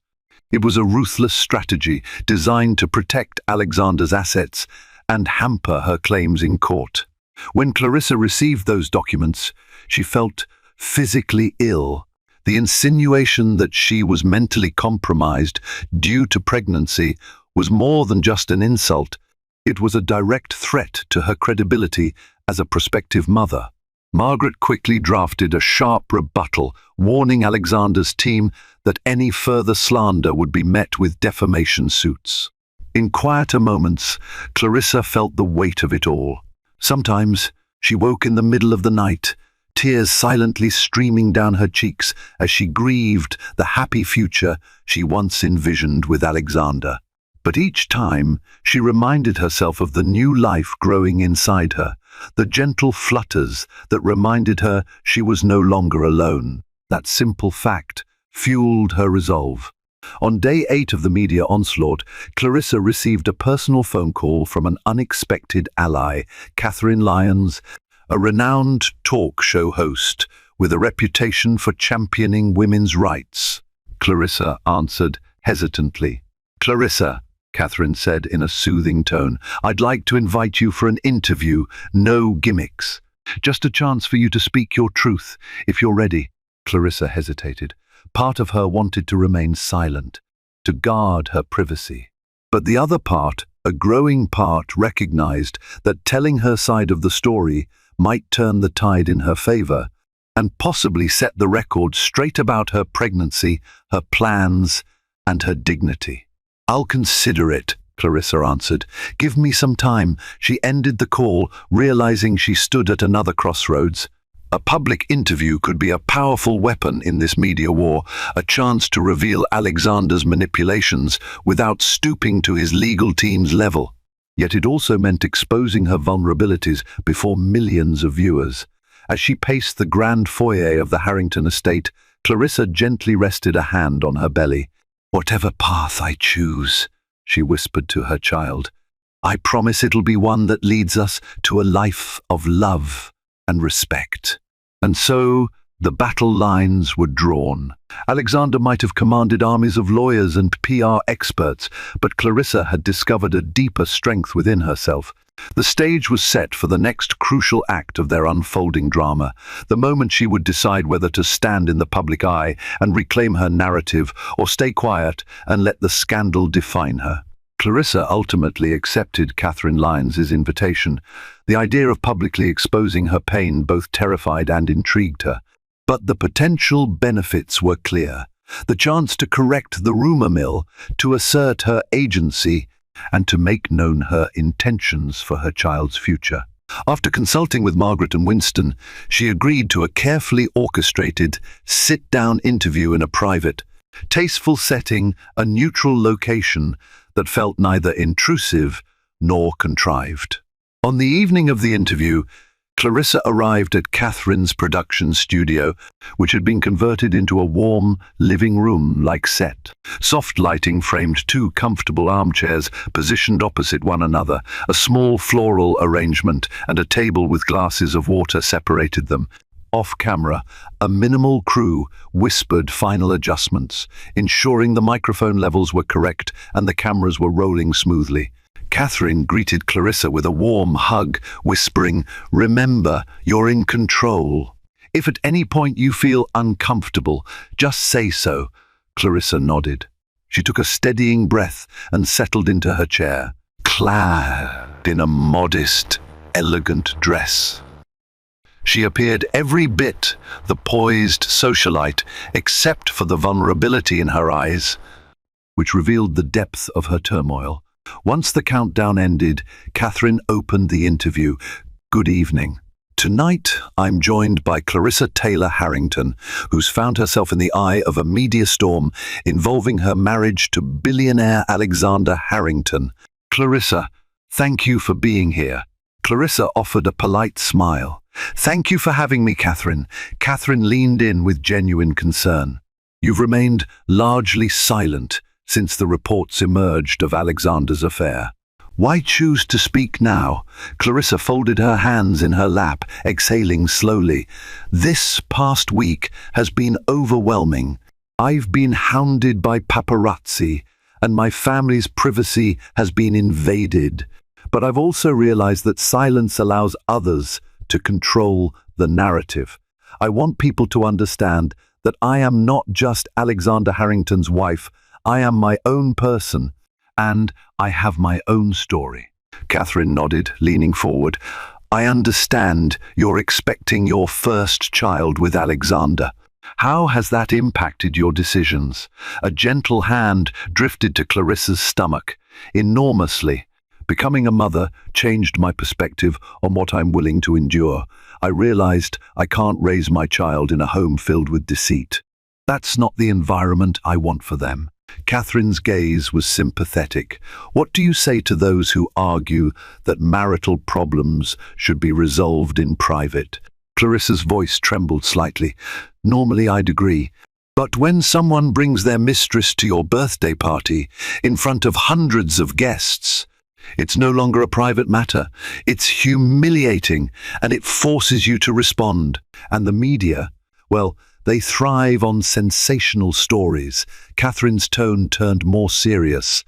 It was a ruthless strategy designed to protect Alexander's assets and hamper her claims in court. When Clarissa received those documents, she felt physically ill. The insinuation that she was mentally compromised due to pregnancy was more than just an insult. It was a direct threat to her credibility as a prospective mother. Margaret quickly drafted a sharp rebuttal, warning Alexander's team that any further slander would be met with defamation suits. In quieter moments, Clarissa felt the weight of it all. Sometimes she woke in the middle of the night, tears silently streaming down her cheeks as she grieved the happy future she once envisioned with Alexander. But each time, she reminded herself of the new life growing inside her, the gentle flutters that reminded her she was no longer alone. That simple fact fueled her resolve. On day 8 of the media onslaught, Clarissa received a personal phone call from an unexpected ally, Catherine Lyons, a renowned talk show host with a reputation for championing women's rights. Clarissa answered hesitantly. "Clarissa," Catherine said in a soothing tone, "I'd like to invite you for an interview, no gimmicks. Just a chance for you to speak your truth, if you're ready." Clarissa hesitated. Part of her wanted to remain silent, to guard her privacy. But the other part, a growing part, recognized that telling her side of the story might turn the tide in her favor, and possibly set the record straight about her pregnancy, her plans, and her dignity. "I'll consider it," Clarissa answered. "Give me some time." She ended the call, realizing she stood at another crossroads. A public interview could be a powerful weapon in this media war, a chance to reveal Alexander's manipulations without stooping to his legal team's level. Yet it also meant exposing her vulnerabilities before millions of viewers. As she paced the grand foyer of the Harrington estate, Clarissa gently rested a hand on her belly. "Whatever path I choose," she whispered to her child, "I promise it'll be one that leads us to a life of love and respect." And so the battle lines were drawn. Alexander might have commanded armies of lawyers and PR experts, but Clarissa had discovered a deeper strength within herself. The stage was set for the next crucial act of their unfolding drama, the moment she would decide whether to stand in the public eye and reclaim her narrative or stay quiet and let the scandal define her. Clarissa ultimately accepted Catherine Lyons' invitation. The idea of publicly exposing her pain both terrified and intrigued her. But the potential benefits were clear. The chance to correct the rumor mill, to assert her agency, and to make known her intentions for her child's future. After consulting with Margaret and Winston, she agreed to a carefully orchestrated, sit-down interview in a private, tasteful setting, a neutral location that felt neither intrusive nor contrived. On the evening of the interview, Clarissa arrived at Catherine's production studio, which had been converted into a warm, living room-like set. Soft lighting framed 2 comfortable armchairs positioned opposite one another. A small floral arrangement and a table with glasses of water separated them. Off-camera, a minimal crew whispered final adjustments, ensuring the microphone levels were correct and the cameras were rolling smoothly. Catherine greeted Clarissa with a warm hug, whispering, "Remember, you're in control. If at any point you feel uncomfortable, just say so." Clarissa nodded. She took a steadying breath and settled into her chair, clad in a modest, elegant dress. She appeared every bit the poised socialite, except for the vulnerability in her eyes, which revealed the depth of her turmoil. Once the countdown ended, Catherine opened the interview. "Good evening. Tonight, I'm joined by Clarissa Taylor Harrington, who's found herself in the eye of a media storm involving her marriage to billionaire Alexander Harrington. Clarissa, thank you for being here." Clarissa offered a polite smile. "Thank you for having me, Catherine." Catherine leaned in with genuine concern. "You've remained largely silent since the reports emerged of Alexander's affair. Why choose to speak now?" Clarissa folded her hands in her lap, exhaling slowly. "This past week has been overwhelming. I've been hounded by paparazzi, and my family's privacy has been invaded. But I've also realized that silence allows others to control the narrative. I want people to understand that I am not just Alexander Harrington's wife. I am my own person, and I have my own story." Catherine nodded, leaning forward. "I understand you're expecting your first child with Alexander. How has that impacted your decisions?" A gentle hand drifted to Clarissa's stomach. "Enormously. Becoming a mother changed my perspective on what I'm willing to endure. I realized I can't raise my child in a home filled with deceit. That's not the environment I want for them." Catherine's gaze was sympathetic. "What do you say to those who argue that marital problems should be resolved in private?" Clarissa's voice trembled slightly. "Normally I'd agree. But when someone brings their mistress to your birthday party in front of hundreds of guests, it's no longer a private matter. It's humiliating, and it forces you to respond. And the media, well, they thrive on sensational stories." Catherine's tone turned more serious.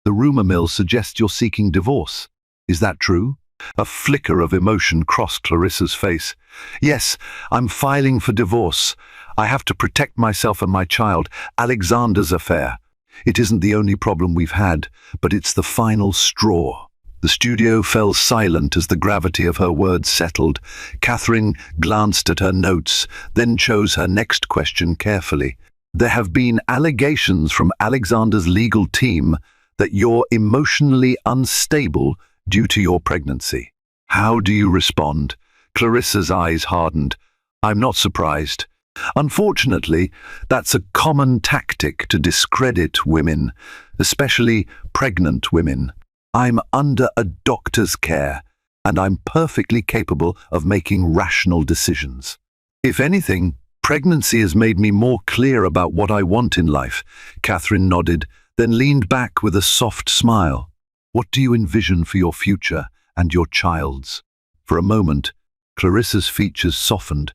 "The rumor mill suggests you're seeking divorce. Is that true?" A flicker of emotion crossed Clarissa's face. "Yes, I'm filing for divorce. I have to protect myself and my child. Alexander's affair. It isn't the only problem we've had, but it's the final straw." The studio fell silent as the gravity of her words settled. Catherine glanced at her notes, then chose her next question carefully. "There have been allegations from Alexander's legal team that you're emotionally unstable due to your pregnancy. How do you respond?" Clarissa's eyes hardened. "I'm not surprised. Unfortunately, that's a common tactic to discredit women, especially pregnant women. I'm under a doctor's care, and I'm perfectly capable of making rational decisions. If anything, pregnancy has made me more clear about what I want in life." Catherine nodded, then leaned back with a soft smile. "What do you envision for your future and your child's?" For a moment, Clarissa's features softened.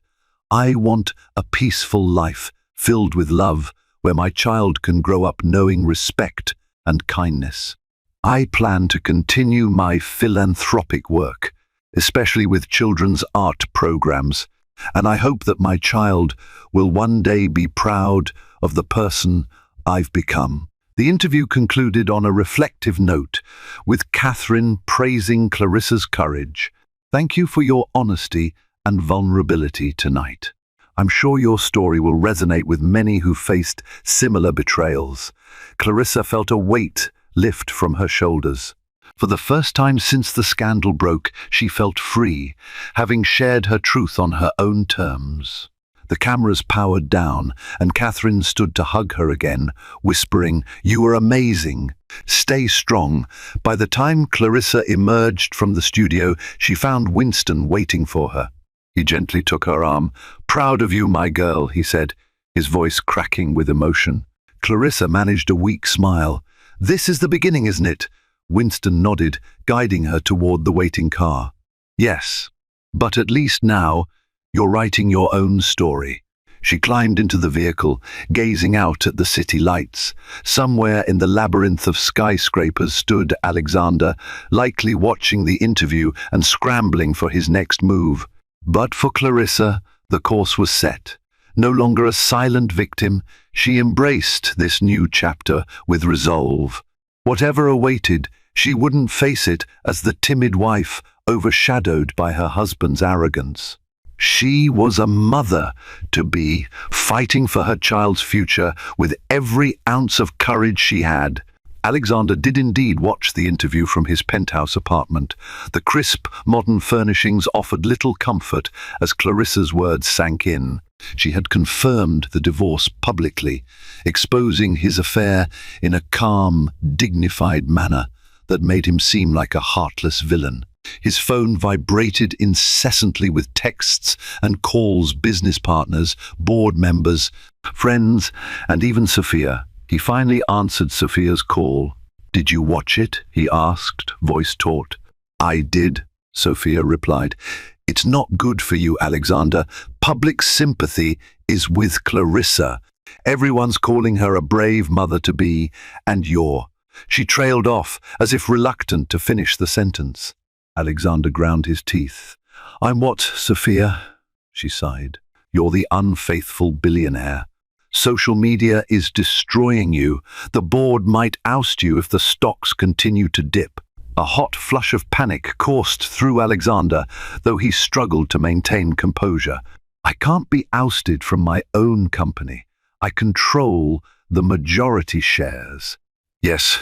"I want a peaceful life, filled with love, where my child can grow up knowing respect and kindness. I plan to continue my philanthropic work, especially with children's art programs, and I hope that my child will one day be proud of the person I've become." The interview concluded on a reflective note, with Catherine praising Clarissa's courage. "Thank you for your honesty and vulnerability tonight. I'm sure your story will resonate with many who faced similar betrayals." Clarissa felt a weight lift from her shoulders. For the first time since the scandal broke, she felt free, having shared her truth on her own terms. The cameras powered down, and Catherine stood to hug her again, whispering, "You are amazing. Stay strong." By the time Clarissa emerged from the studio, she found Winston waiting for her. He gently took her arm. "Proud of you, my girl," he said, his voice cracking with emotion. Clarissa managed a weak smile. "This is the beginning, isn't it?" Winston nodded, guiding her toward the waiting car. "Yes, but at least now You're writing your own story." She climbed into the vehicle, gazing out at the city lights. Somewhere in the labyrinth of skyscrapers stood Alexander, likely watching the interview and scrambling for his next move. But for Clarissa, the course was set. No longer a silent victim, she embraced this new chapter with resolve. Whatever awaited, she wouldn't face it as the timid wife overshadowed by her husband's arrogance. She was a mother-to-be, fighting for her child's future with every ounce of courage she had. Alexander did indeed watch the interview from his penthouse apartment. The crisp, modern furnishings offered little comfort as Clarissa's words sank in. She had confirmed the divorce publicly, exposing his affair in a calm, dignified manner that made him seem like a heartless villain. His phone vibrated incessantly with texts and calls, business partners, board members, friends, and even Sophia. He finally answered Sophia's call. "Did you watch it?" he asked, voice taut. "I did," Sophia replied. "It's not good for you, Alexander. Public sympathy is with Clarissa. Everyone's calling her a brave mother-to-be, and you're—" She trailed off, as if reluctant to finish the sentence. Alexander ground his teeth. "I'm what, Sophia?" she sighed. "You're the unfaithful billionaire. Social media is destroying you. The board might oust you if the stocks continue to dip." A hot flush of panic coursed through Alexander, though he struggled to maintain composure. "I can't be ousted from my own company. I control the majority shares." "Yes,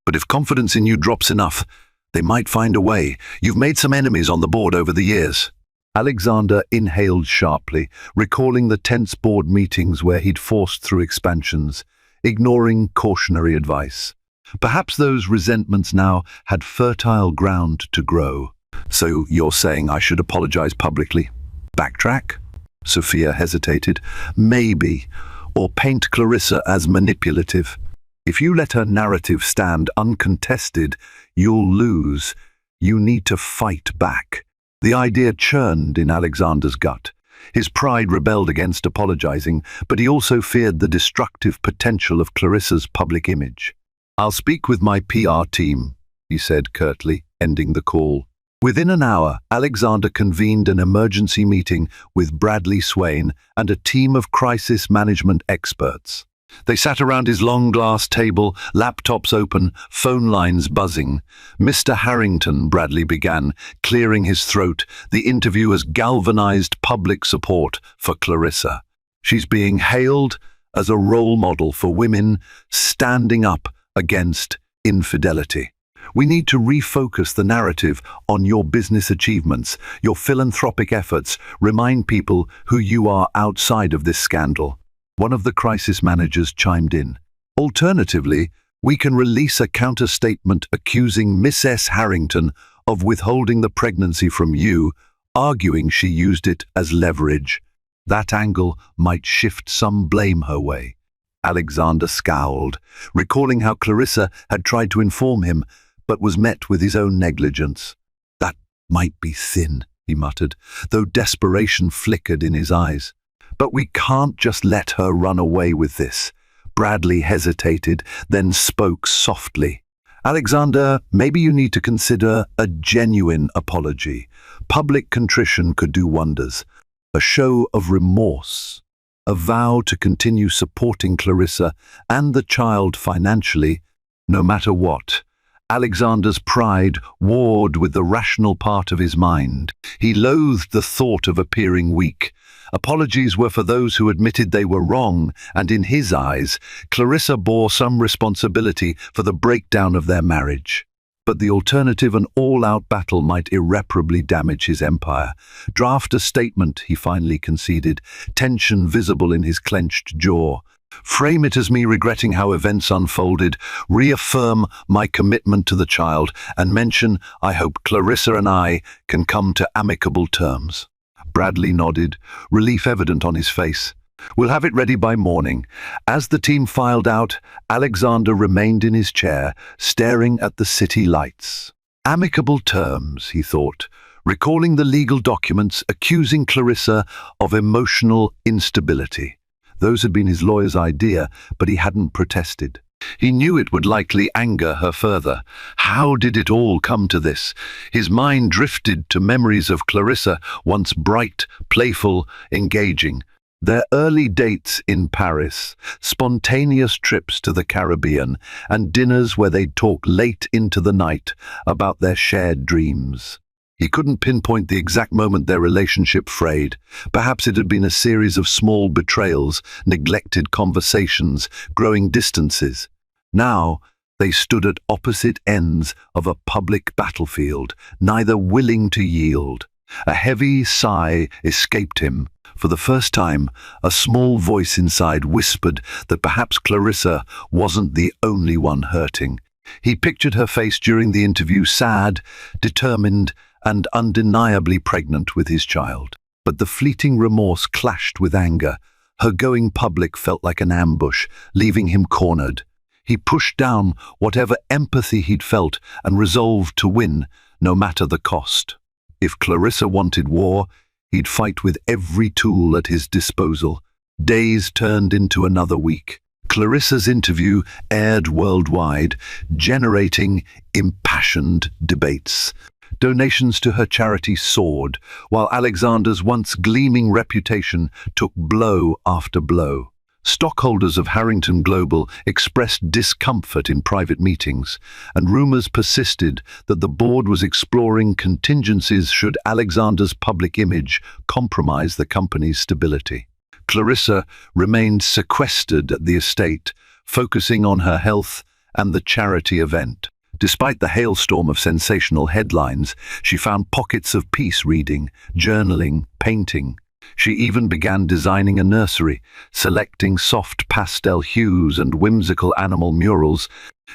but if confidence in you drops enough, they might find a way. You've made some enemies on the board over the years." Alexander inhaled sharply, recalling the tense board meetings where he'd forced through expansions, ignoring cautionary advice. Perhaps those resentments now had fertile ground to grow. "So you're saying I should apologize publicly? Backtrack?" Sophia hesitated. "Maybe. Or paint Clarissa as manipulative. If you let her narrative stand uncontested, you'll lose. You need to fight back." The idea churned in Alexander's gut. His pride rebelled against apologizing, but he also feared the destructive potential of Clarissa's public image. "I'll speak with my PR team," he said curtly, ending the call. Within an hour, Alexander convened an emergency meeting with Bradley Swain and a team of crisis management experts. They sat around his long glass table, laptops open, phone lines buzzing. "Mr. Harrington," Bradley began, clearing his throat. "The interview has galvanized public support for Clarissa. She's being hailed as a role model for women standing up against infidelity. We need to refocus the narrative on your business achievements, your philanthropic efforts. Remind people who you are outside of this scandal." One of the crisis managers chimed in. "Alternatively, we can release a counter-statement accusing Miss Harrington of withholding the pregnancy from you, arguing she used it as leverage. That angle might shift some blame her way." Alexander scowled, recalling how Clarissa had tried to inform him, but was met with his own negligence. "That might be thin," he muttered, though desperation flickered in his eyes. "But we can't just let her run away with this." Bradley hesitated, then spoke softly. "Alexander, maybe you need to consider a genuine apology. Public contrition could do wonders. A show of remorse. A vow to continue supporting Clarissa and the child financially, no matter what." Alexander's pride warred with the rational part of his mind. He loathed the thought of appearing weak. Apologies were for those who admitted they were wrong, and in his eyes, Clarissa bore some responsibility for the breakdown of their marriage. But the alternative, an all-out battle, might irreparably damage his empire. "Draft a statement," he finally conceded, tension visible in his clenched jaw. "Frame it as me regretting how events unfolded, reaffirm my commitment to the child, and mention I hope Clarissa and I can come to amicable terms." Bradley nodded, relief evident on his face. "We'll have it ready by morning." As the team filed out, Alexander remained in his chair, staring at the city lights. Amicable terms, he thought, recalling the legal documents accusing Clarissa of emotional instability. Those had been his lawyer's idea, but he hadn't protested. He knew it would likely anger her further. How did it all come to this? His mind drifted to memories of Clarissa, once bright, playful, engaging. Their early dates in Paris, spontaneous trips to the Caribbean, and dinners where they'd talk late into the night about their shared dreams. He couldn't pinpoint the exact moment their relationship frayed. Perhaps it had been a series of small betrayals, neglected conversations, growing distances. Now, they stood at opposite ends of a public battlefield, neither willing to yield. A heavy sigh escaped him. For the first time, a small voice inside whispered that perhaps Clarissa wasn't the only one hurting. He pictured her face during the interview, sad, determined, and undeniably pregnant with his child. But the fleeting remorse clashed with anger. Her going public felt like an ambush, leaving him cornered. He pushed down whatever empathy he'd felt and resolved to win, no matter the cost. If Clarissa wanted war, he'd fight with every tool at his disposal. Days turned into another week. Clarissa's interview aired worldwide, generating impassioned debates. Donations to her charity soared, while Alexander's once gleaming reputation took blow after blow. Stockholders of Harrington Global expressed discomfort in private meetings, and rumors persisted that the board was exploring contingencies should Alexander's public image compromise the company's stability. Clarissa remained sequestered at the estate, focusing on her health and the charity event. Despite the hailstorm of sensational headlines, she found pockets of peace reading, journaling, painting. She even began designing a nursery, selecting soft pastel hues and whimsical animal murals,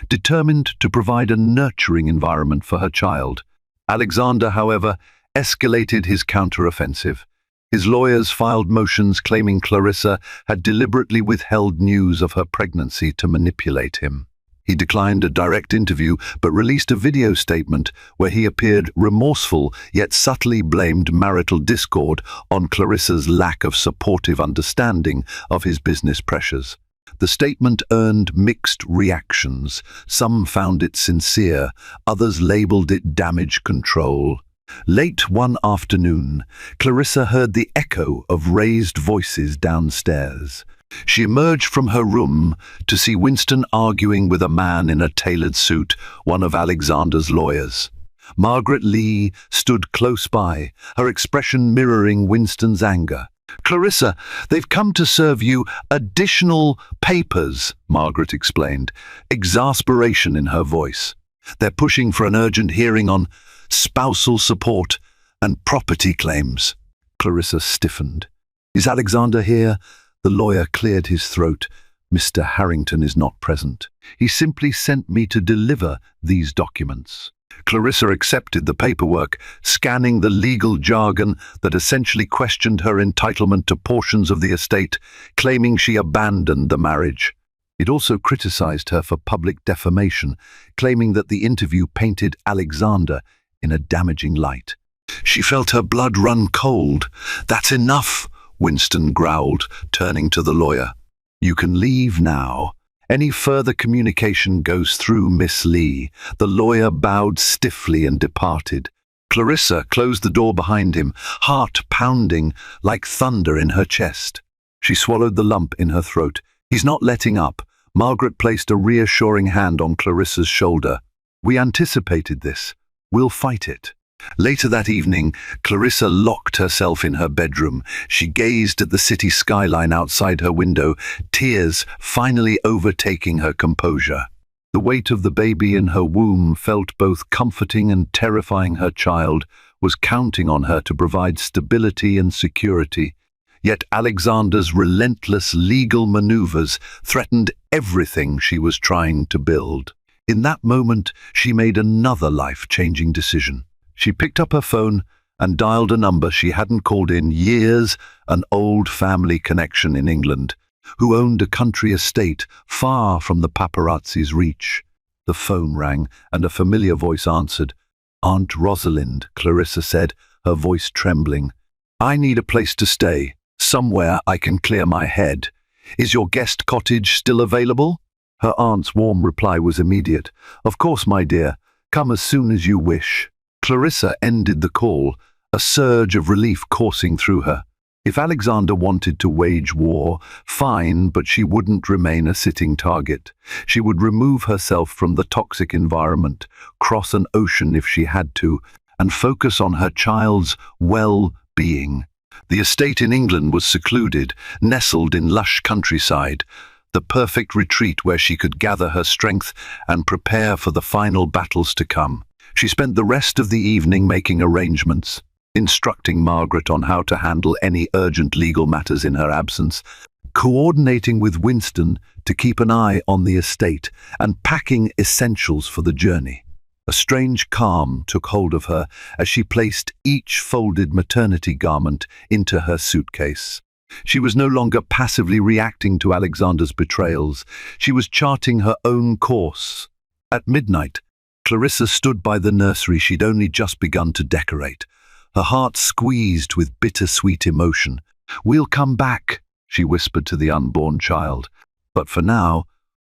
determined to provide a nurturing environment for her child. Alexander, however, escalated his counteroffensive. His lawyers filed motions claiming Clarissa had deliberately withheld news of her pregnancy to manipulate him. He declined a direct interview, but released a video statement where he appeared remorseful, yet subtly blamed marital discord on Clarissa's lack of supportive understanding of his business pressures. The statement earned mixed reactions. Some found it sincere, others labeled it damage control. Late one afternoon, Clarissa heard the echo of raised voices downstairs. She emerged from her room to see Winston arguing with a man in a tailored suit, one of Alexander's lawyers. Margaret Lee stood close by, her expression mirroring Winston's anger. "Clarissa, they've come to serve you additional papers," Margaret explained, exasperation in her voice. "They're pushing for an urgent hearing on spousal support and property claims." Clarissa stiffened. "Is Alexander here?" The lawyer cleared his throat. "Mr. Harrington is not present. He simply sent me to deliver these documents." Clarissa accepted the paperwork, scanning the legal jargon that essentially questioned her entitlement to portions of the estate, claiming she abandoned the marriage. It also criticized her for public defamation, claiming that the interview painted Alexander in a damaging light. She felt her blood run cold. "That's enough," Winston growled, turning to the lawyer. "You can leave now. Any further communication goes through Miss Lee." The lawyer bowed stiffly and departed. Clarissa closed the door behind him, heart pounding like thunder in her chest. She swallowed the lump in her throat. "He's not letting up." Margaret placed a reassuring hand on Clarissa's shoulder. "We anticipated this. We'll fight it." Later that evening, Clarissa locked herself in her bedroom. She gazed at the city skyline outside her window, tears finally overtaking her composure. The weight of the baby in her womb felt both comforting and terrifying. Her child was counting on her to provide stability and security. Yet Alexander's relentless legal maneuvers threatened everything she was trying to build. In that moment, she made another life-changing decision. She picked up her phone and dialed a number she hadn't called in years, an old family connection in England, who owned a country estate far from the paparazzi's reach. The phone rang, and a familiar voice answered. Aunt Rosalind, Clarissa said, her voice trembling. I need a place to stay, somewhere I can clear my head. Is your guest cottage still available? Her aunt's warm reply was immediate. Of course, my dear. Come as soon as you wish. Clarissa ended the call, a surge of relief coursing through her. If Alexander wanted to wage war, fine, but she wouldn't remain a sitting target. She would remove herself from the toxic environment, cross an ocean if she had to, and focus on her child's well-being. The estate in England was secluded, nestled in lush countryside, the perfect retreat where she could gather her strength and prepare for the final battles to come. She spent the rest of the evening making arrangements, instructing Margaret on how to handle any urgent legal matters in her absence, coordinating with Winston to keep an eye on the estate, and packing essentials for the journey. A strange calm took hold of her as she placed each folded maternity garment into her suitcase. She was no longer passively reacting to Alexander's betrayals. She was charting her own course. At midnight, Clarissa stood by the nursery she'd only just begun to decorate, her heart squeezed with bittersweet emotion. We'll come back, she whispered to the unborn child. But for now,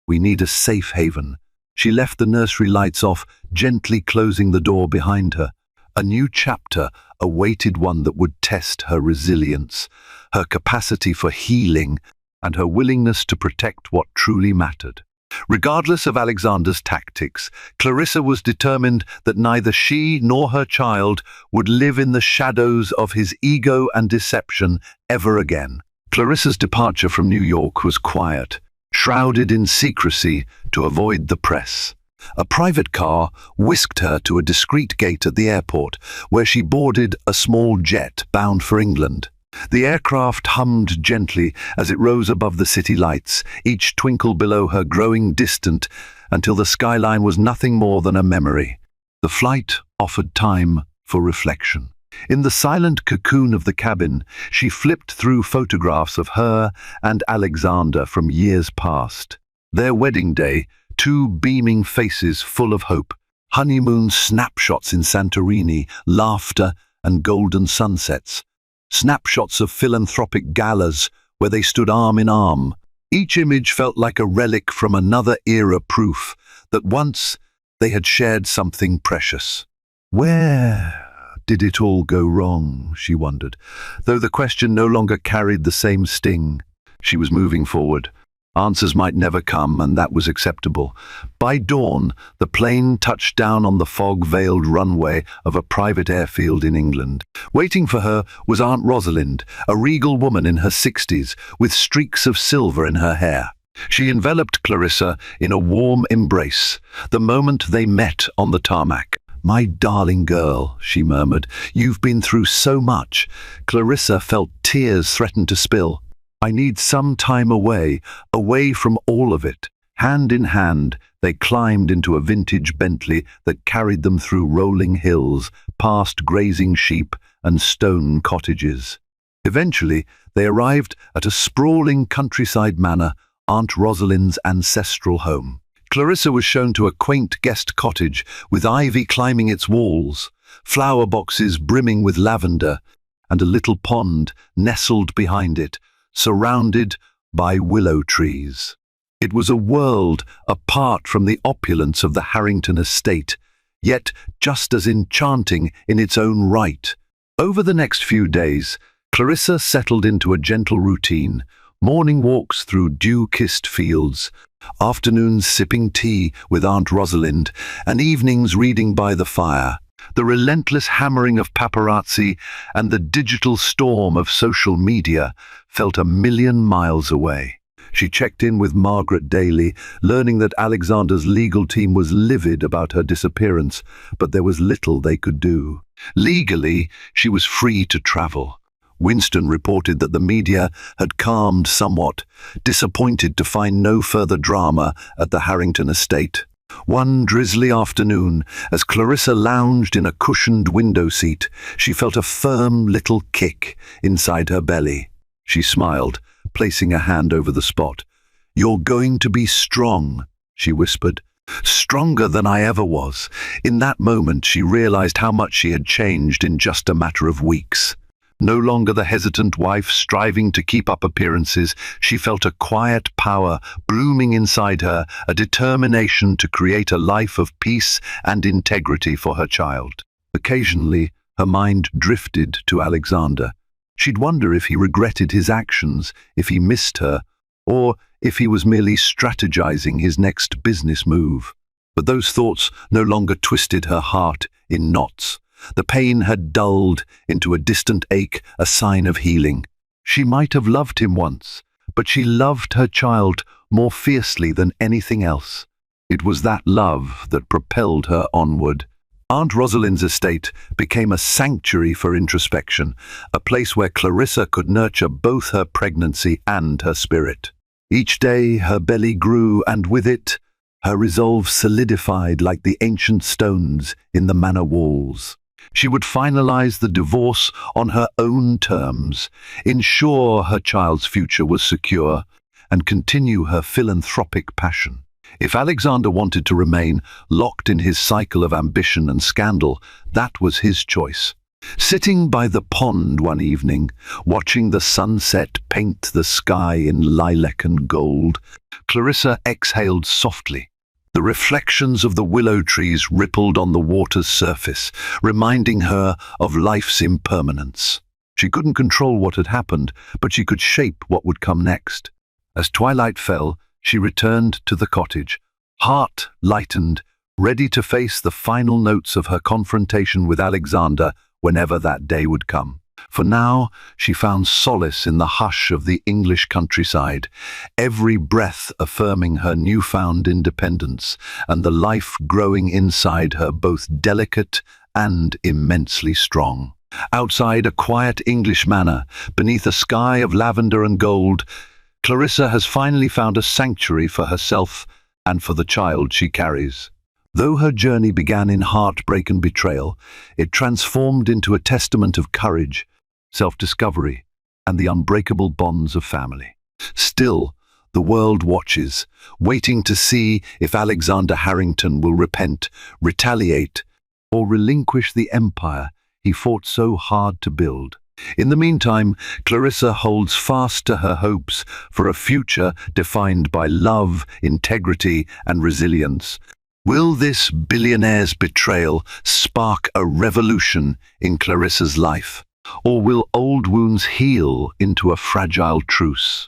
we need a safe haven. She left the nursery lights off, gently closing the door behind her. A new chapter awaited, one that would test her resilience, her capacity for healing, and her willingness to protect what truly mattered. Regardless of Alexander's tactics, Clarissa was determined that neither she nor her child would live in the shadows of his ego and deception ever again. Clarissa's departure from New York was quiet, shrouded in secrecy to avoid the press. A private car whisked her to a discreet gate at the airport, where she boarded a small jet bound for England. The aircraft hummed gently as it rose above the city lights, each twinkle below her growing distant until the skyline was nothing more than a memory. The flight offered time for reflection. In the silent cocoon of the cabin, she flipped through photographs of her and Alexander from years past. Their wedding day, two beaming faces full of hope, honeymoon snapshots in Santorini, laughter and golden sunsets. Snapshots of philanthropic galas where they stood arm in arm. Each image felt like a relic from another era, proof that once they had shared something precious. Where did it all go wrong, she wondered, though the question no longer carried the same sting. She was moving forward. Answers might never come, and that was acceptable. By dawn, the plane touched down on the fog-veiled runway of a private airfield in England. Waiting for her was Aunt Rosalind, a regal woman in her 60s, with streaks of silver in her hair. She enveloped Clarissa in a warm embrace the moment they met on the tarmac. "My darling girl," she murmured, "you've been through so much." Clarissa felt tears threaten to spill. "I need some time away from all of it." Hand in hand, they climbed into a vintage Bentley that carried them through rolling hills, past grazing sheep and stone cottages. Eventually, they arrived at a sprawling countryside manor, Aunt Rosalind's ancestral home. Clarissa was shown to a quaint guest cottage with ivy climbing its walls, flower boxes brimming with lavender, and a little pond nestled behind it, surrounded by willow trees. It was a world apart from the opulence of the Harrington estate, yet just as enchanting in its own right. Over the next few days, Clarissa settled into a gentle routine, morning walks through dew-kissed fields, afternoons sipping tea with Aunt Rosalind, and evenings reading by the fire. The relentless hammering of paparazzi and the digital storm of social media felt a million miles away. She checked in with Margaret daily, learning that Alexander's legal team was livid about her disappearance, but there was little they could do. Legally, she was free to travel. Winston reported that the media had calmed somewhat, disappointed to find no further drama at the Harrington estate. One drizzly afternoon, as Clarissa lounged in a cushioned window seat, she felt a firm little kick inside her belly. She smiled, placing a hand over the spot. "You're going to be strong," she whispered. stronger than I ever was. In that moment, she realized how much she had changed in just a matter of weeks. No longer the hesitant wife striving to keep up appearances, she felt a quiet power blooming inside her, a determination to create a life of peace and integrity for her child. Occasionally, her mind drifted to Alexander. She'd wonder if he regretted his actions, if he missed her, or if he was merely strategizing his next business move. But those thoughts no longer twisted her heart in knots. The pain had dulled into a distant ache, a sign of healing. She might have loved him once, but she loved her child more fiercely than anything else. It was that love that propelled her onward. Aunt Rosalind's estate became a sanctuary for introspection, a place where Clarissa could nurture both her pregnancy and her spirit. Each day her belly grew, and with it, her resolve solidified like the ancient stones in the manor walls. She would finalize the divorce on her own terms, ensure her child's future was secure, and continue her philanthropic passion. If Alexander wanted to remain locked in his cycle of ambition and scandal, that was his choice. Sitting by the pond one evening, watching the sunset paint the sky in lilac and gold, Clarissa exhaled softly. The reflections of the willow trees rippled on the water's surface, reminding her of life's impermanence. She couldn't control what had happened, but she could shape what would come next. As twilight fell, she returned to the cottage, heart lightened, ready to face the final notes of her confrontation with Alexander whenever that day would come. For now, she found solace in the hush of the English countryside, every breath affirming her newfound independence, and the life growing inside her both delicate and immensely strong. Outside a quiet English manor, beneath a sky of lavender and gold, Clarissa has finally found a sanctuary for herself and for the child she carries. Though her journey began in heartbreak and betrayal, it transformed into a testament of courage, self-discovery, and the unbreakable bonds of family. Still, the world watches, waiting to see if Alexander Harrington will repent, retaliate, or relinquish the empire he fought so hard to build. In the meantime, Clarissa holds fast to her hopes for a future defined by love, integrity, and resilience. Will this billionaire's betrayal spark a revolution in Clarissa's life? Or will old wounds heal into a fragile truce?